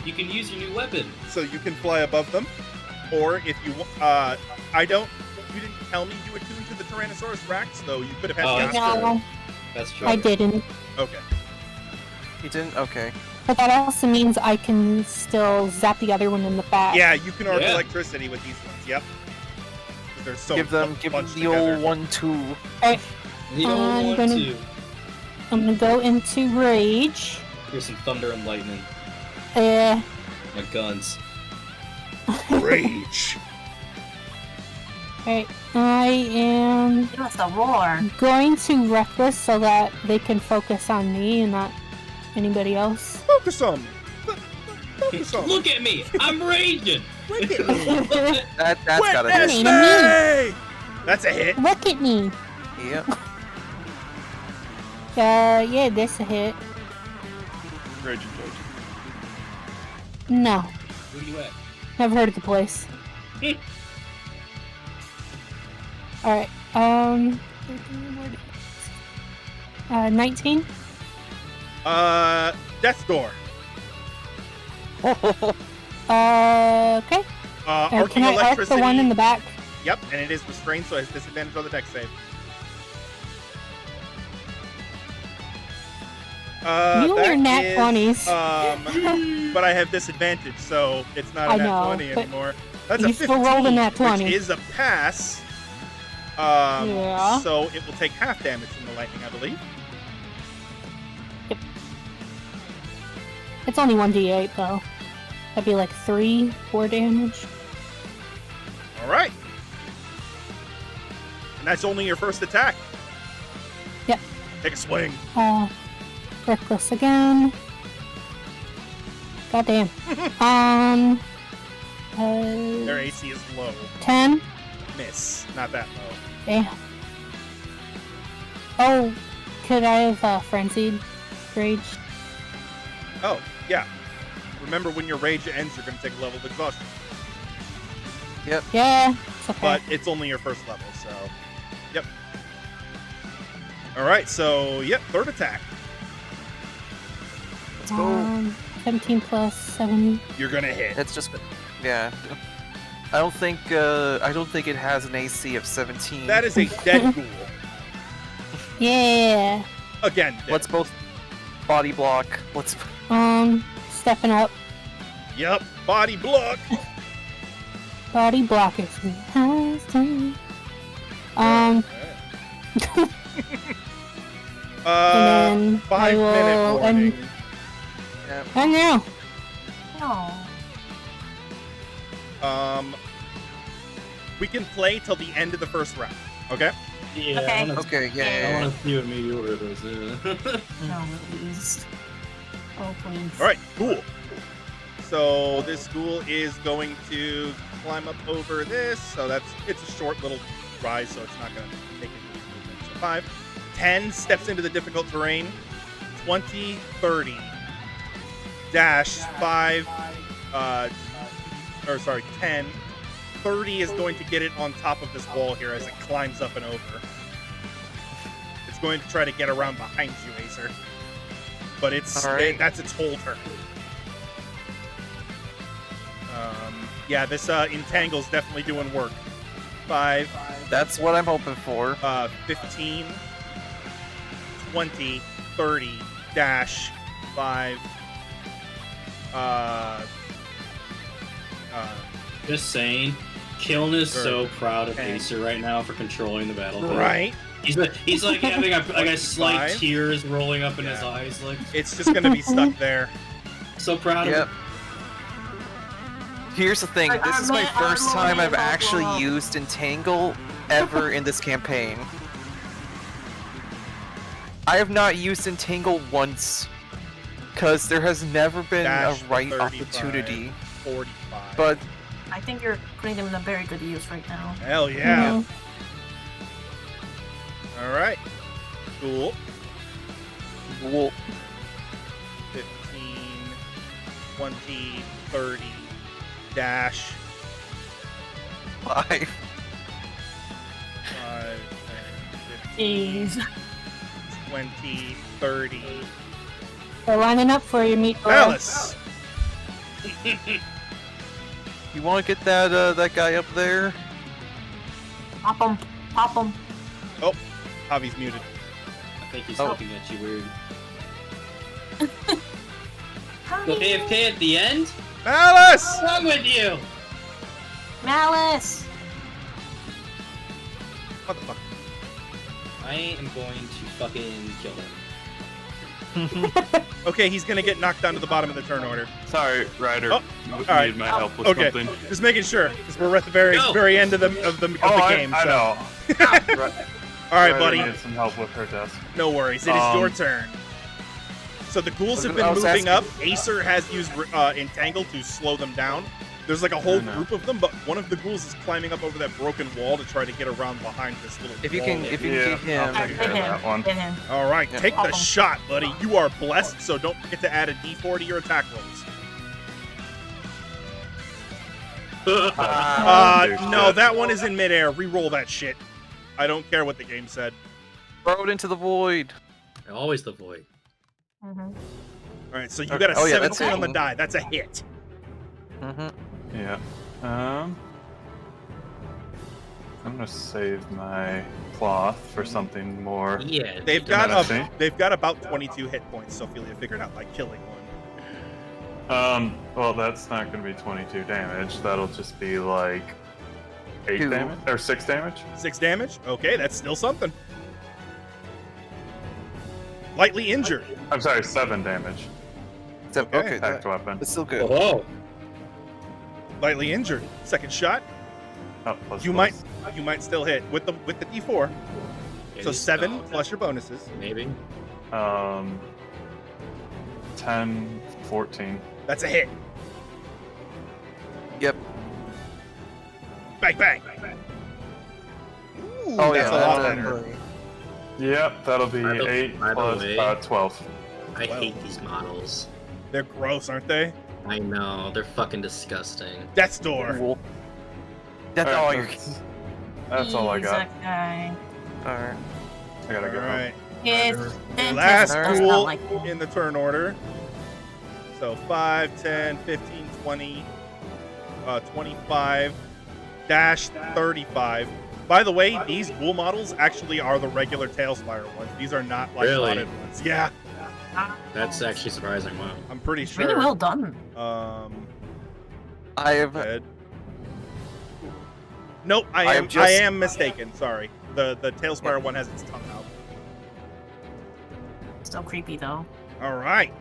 You can use your new weapon. so you can fly above them. Or if you, you didn't tell me you attuned to the Tyrannosaurus Rex, though you could have had Oh, the that's Oscar. No, That's true. I didn't. Okay. He didn't. Okay. But that also means I can still zap the other one in the back. Yeah, you can arc Yeah. electricity with these ones. Yep. They're so Give them bunched the together. old 1-2. You don't I'm want gonna- to. I'm gonna go into rage. Here's some thunder and lightning. Uh, My guns. Rage. Alright, I am give us a roar. going to reckless so that they can focus on me and not anybody else. Focus on me. Focus on me. Look at me! I'm raging! Look at me. That's gotta Witness hit. me! That's a hit. Look at me! Yep. Yeah, that's a hit. Raging Judge. No, Where you at? never heard of the place. Alright, 19? Death Door. Okay. Arcing Can I arc electricity. the one in the back? Yep, and it is restrained, so it has disadvantage on the dex save. You and your that nat is, 20s. But I have disadvantage, so it's not I a nat know, 20 but anymore. That's you a still 15, rolled a nat 20. which is a pass. Yeah. So it will take half damage from the lightning, I believe. It's only 1d8 though. That'd be like 4 damage. All right. And that's only your first attack. Yep. Take a swing. Reckless again. Goddamn. Their AC is low. 10. Miss. Not that low. Damn. Oh, could I have frenzied rage? Oh, yeah. Remember, when your rage ends, you're going to take a level of exhaustion. Yeah, it's okay. But it's only your first level, so... Yep. Alright, so, yep, third attack. Let's go. 17 plus 7. You're going to hit. It's just, yeah. I don't think it has an AC of 17. That is a dead ghoul. Yeah. Again, dead. Let's both body block. Let's. Stepping up. Yep, body block. Body blockers. And then 5 minute warning. And now. No. We can play till the end of the first round. Okay. Yeah. Okay. I wanna, Okay, I yeah. want to see what Meteor does. No, please. Oh, please. All right. Cool. So this ghoul is going to climb up over this. So it's a short little rise, so it's not going to take any movement. So 5, 10 steps into the difficult terrain. 20, 30. Dash 5. 10. 30 is going to get it on top of this wall here as it climbs up and over. It's going to try to get around behind you, Acer. But that's its whole turn. Yeah, this Entangle's definitely doing work. 5. That's what I'm hoping for. 15. 20. 30. Dash. 5. Just saying, Kiln is so proud of Acer right now for controlling the battlefield. Right? He's like having a slight 5. tears rolling up in his eyes. Like, It's just going to be stuck there. so proud of Yep. him. Here's the thing. This is my first time I've actually used. used Entangle ever in this campaign. I have not used Entangle once, because there has never been Dash a right 35, opportunity. 45. But I think you're putting them in a very good use right now. Hell yeah. Mhm. All right. Cool. well, 15, 20, 30, dash, 5. 5, 10, 15, Jeez. 20, 30. They're lining up for you, Meat. Malice! You want to get that guy up there? Pop them. Pop them. Oh, Javi's muted. I think he's Oh. looking at you weird. The AFK at the end? Malice! What's wrong with you? Malice! Motherfucker. I am going to fucking kill him. Okay, he's gonna get knocked down to the bottom of the turn order. Sorry, Ryder. Oh, Need alright. my help with Okay, something. just making sure, because we're at the very No. very end of the game. I so. know. All right, Ryder buddy. needs some help with her desk. No worries. It is your turn. So the ghouls have been I was moving up. asking- Acer has used Entangle to slow them down. There's like a whole know. group of them, but one of the ghouls is climbing up over that broken wall to try to get around behind this little If you wall. can, if you Yeah, can keep him. I'll take care of that one. Get him. All right, Yeah. take the Awesome. shot, buddy. You are blessed, so don't forget to add a D4 to your attack rolls. No, that one is in midair. Reroll that shit. I don't care what the game said. Throw it into the void. Always the void. Mm-hmm. All right, so you got a Oh, yeah, that's 17 on the hitting. die. That's a hit. Mm-hmm. Yeah. I'm gonna save my cloth for something more. Yeah. They've you got can- see. they've got about 22 hit points. Ophelia figured out by killing one. Well, that's not gonna be 22 damage. That'll just be like 8 2. damage or 6 damage. 6 damage. Okay, that's still something. Lightly injured. I'm sorry, 7 damage. Okay, Attacked weapon. that's still good. Oh, Lightly injured. Second shot. Oh, plus, You plus. might still hit with the D4. So 7 oh, plus your bonuses. maybe. 10, 14. That's a hit. Yep. Bang bang. Ooh, Oh that's yeah, a lot that's better. Yep, that'll be By the- 8 by the plus way- 12. I Well. hate these models. They're gross, aren't they? I know, they're fucking disgusting. Death's Door. Cool. That's Alright, all you're. That's all I He's got. a guy. Alright. I gotta All go. right. His Last dentist does ghoul not like in the turn order. So 5, 10, 15, 20, 25, dash 35. By the way, these ghoul models actually are the regular Tailspire ones. These are not like Really? modded ones. Yeah, That's actually surprising. Wow. I'm pretty sure. Really well done. I have. Dead. Nope, I I am am just- am mistaken. Sorry. The Tailspire one has its tongue out. Still creepy though. All right.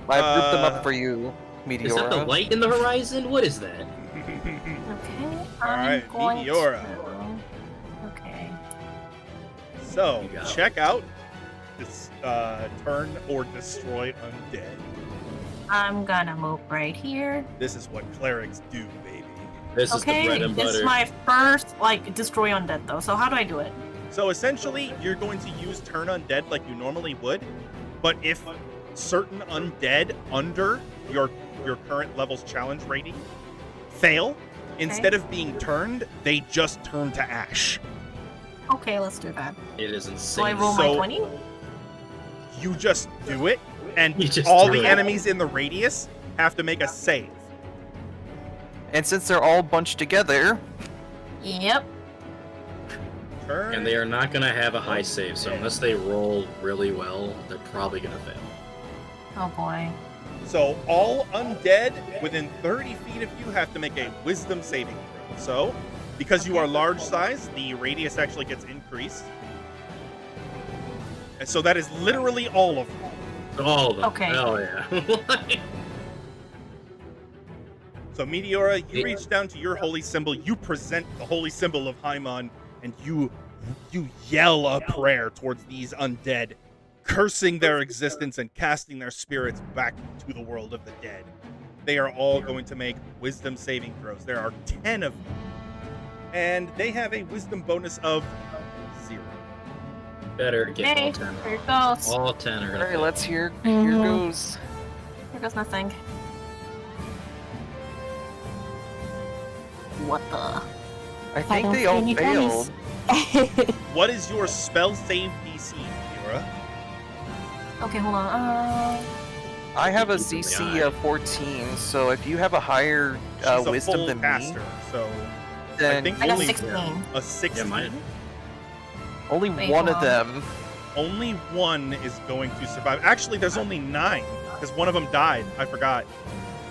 I've grouped them up for you, Meteora. Is that the light in the horizon? What is that? Okay. Alright, I'm going Meteora. to- Okay. So, You go. check out this turn or destroy undead. I'm gonna move right here. This is what clerics do, baby. This is the Okay, bread and this butter. is my first like destroy undead though. So how do I do it? So essentially, you're going to use turn undead like you normally would, but if certain undead under your current level's challenge rating fail, instead of being turned, they just turn to ash. Okay, let's do that. It is So insane. I roll So- my 20. You just do it, and You just all do the it. enemies in the radius have to make a save. And since they're all bunched together, Yep. Turn. And they are not gonna have a high save, so unless they roll really well, they're probably gonna fail. Oh boy. So all undead within 30 feet of you have to make a wisdom saving throw. So, because you are large size, the radius actually gets increased. And so that is literally all of them. All of them. Okay. Hell yeah. So Meteora, you It- reach down to your holy symbol, you present the holy symbol of Haimon, and you yell a prayer towards these undead, cursing their existence and casting their spirits back to the world of the dead. They are all going to make wisdom saving throws. There are 10 of them. And they have a wisdom bonus of 0. Better get Okay, all 10. here it goes. All 10 are gonna alright, fail. let's hear. Here Mhm. goes. Here goes nothing. What the? I I think don't they see all any failed. What is your spell save DC, Meteora? Okay, hold on. I have a Keep them in the CC eye. of 14, so if you have a higher She's a wisdom full than caster, me, so then I think I got only 16. a 16. Yeah, mine. only Wait, one hold of on. them. Only one is going to survive. Actually, there's only 9 because one of them died. I forgot.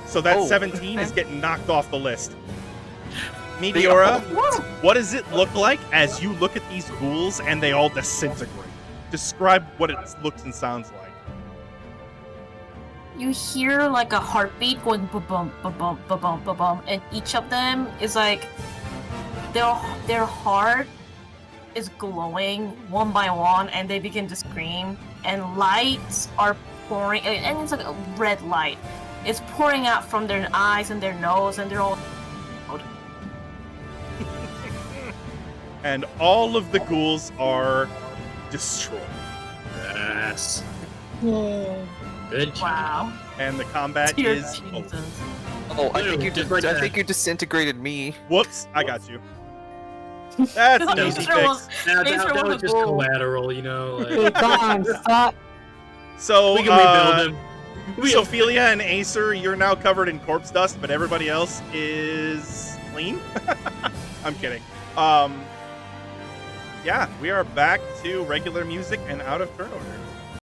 So that Oh. 17 is getting knocked off the list. They Meteora, all- what does it look like as you look at these ghouls and they all disintegrate? Describe what it looks and sounds like. You hear like a heartbeat going ba-bum, ba-bum, ba-bum, ba-bum, and each of them is like their heart is glowing one by one, and they begin to scream, and lights are pouring, and it's like a red light. It's pouring out from their eyes and their nose, and they're all. And all of the ghouls are destroyed. Yes. Yay. Good job. Wow. And the combat Dear is over. Jesus. Oh, I think you Just just like I that. think you disintegrated me. Whoops, I got you. That's an Thanks easy for fix. one- That, Thanks that, for that one was just goal. collateral, you know. You're Like, gone. Fuck. So, we can rebuild him. Ophelia and Acer, you're now covered in corpse dust, but everybody else is clean. I'm kidding. Yeah, we are back to regular music and out of turn order.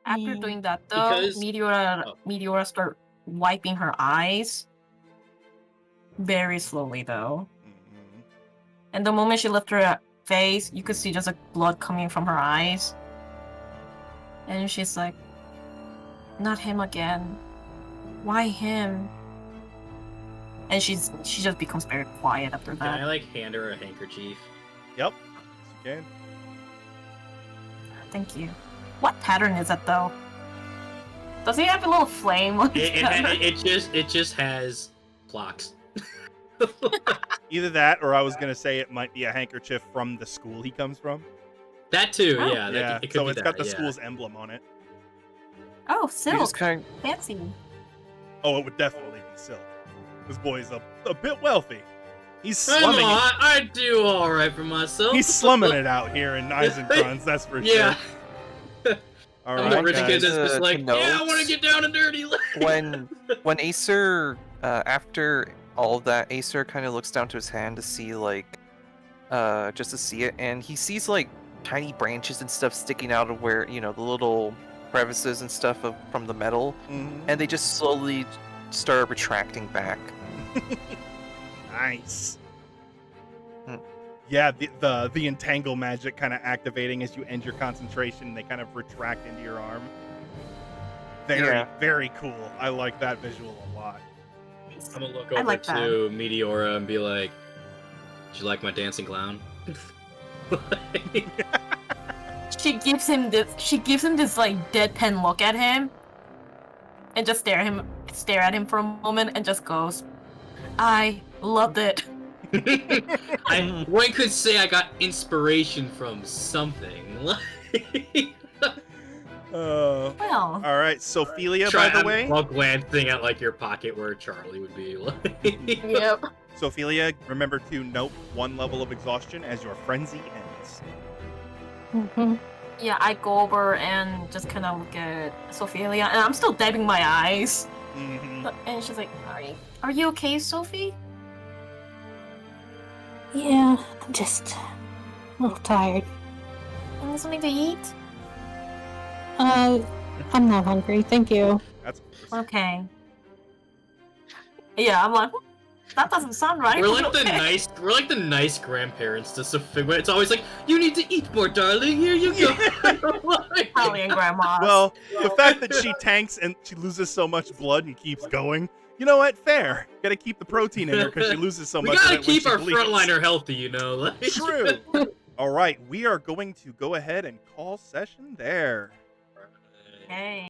After Mm. doing that, though, Because- Meteora Meteora start wiping her eyes very slowly, though. Mhm. And the moment she lifted her face, you could see just like blood coming from her eyes. And she's like, "Not him again. Why him?" And she just becomes very quiet after Can I that. like hand her a handkerchief? Yep. Yes, you can. Thank you. What pattern is that though? Does he have a little flame? on his pattern? It just has clocks. Either that, or I was gonna say it might be a handkerchief from the school he comes from. That too, Oh. yeah. Yeah, It could so be it's that, got the yeah. school's emblem on it. Oh, You silk. just kind Fancy. Oh, it would definitely be silk. This boy's a bit wealthy. He's I slumming know, it. I do all right for myself. He's slumming it out here in Eisenkrans, that's for Yeah, sure. All I'm the right, rich guys. kid that's just to like, yeah, I note- want to get down and dirty. when Acer after all of that, Acer kind of looks down to his hand to see like just to see it, and he sees like tiny branches and stuff sticking out of where the little crevices and stuff from the metal, Mhm. and they just slowly start retracting back. Nice. Hmm. Yeah, the entangle magic kind of activating as you end your concentration. They kind of retract into your arm. Very, very cool. I like that visual a lot. I'm gonna look I over like that. to Meteora and be like, "Did you like my dancing clown?" She gives him this like deadpan look at him, and just stare at him for a moment, and just goes, "I loved it." One could say I got inspiration from something. Well, All right, Sophelia, by the way. While glancing at like your pocket where Charlie would be. yep. Sophelia, remember to note 1 level of exhaustion as your frenzy ends. Mm-hmm. Yeah, I go over and just kind of look at Sophelia, and I'm still dabbing my eyes. Mm-hmm. And she's like, "Are you okay, Sophie?" Yeah, I'm just a little tired. You need something to eat? I'm not hungry, thank you. That's Okay. Yeah, I'm like, that doesn't sound right. We're but like okay. we're like the nice grandparents to Sophia. It's always like, "You need to eat more, darling. Here you go." Probably in grandma. Well, the fact that she tanks and she loses so much blood and keeps going, you know what? Fair. Gotta keep the protein in her because she loses so we much. gotta of it when keep she our bleeds. frontliner healthy, you know. Like... True. All right, we are going to go ahead and call session there. Okay.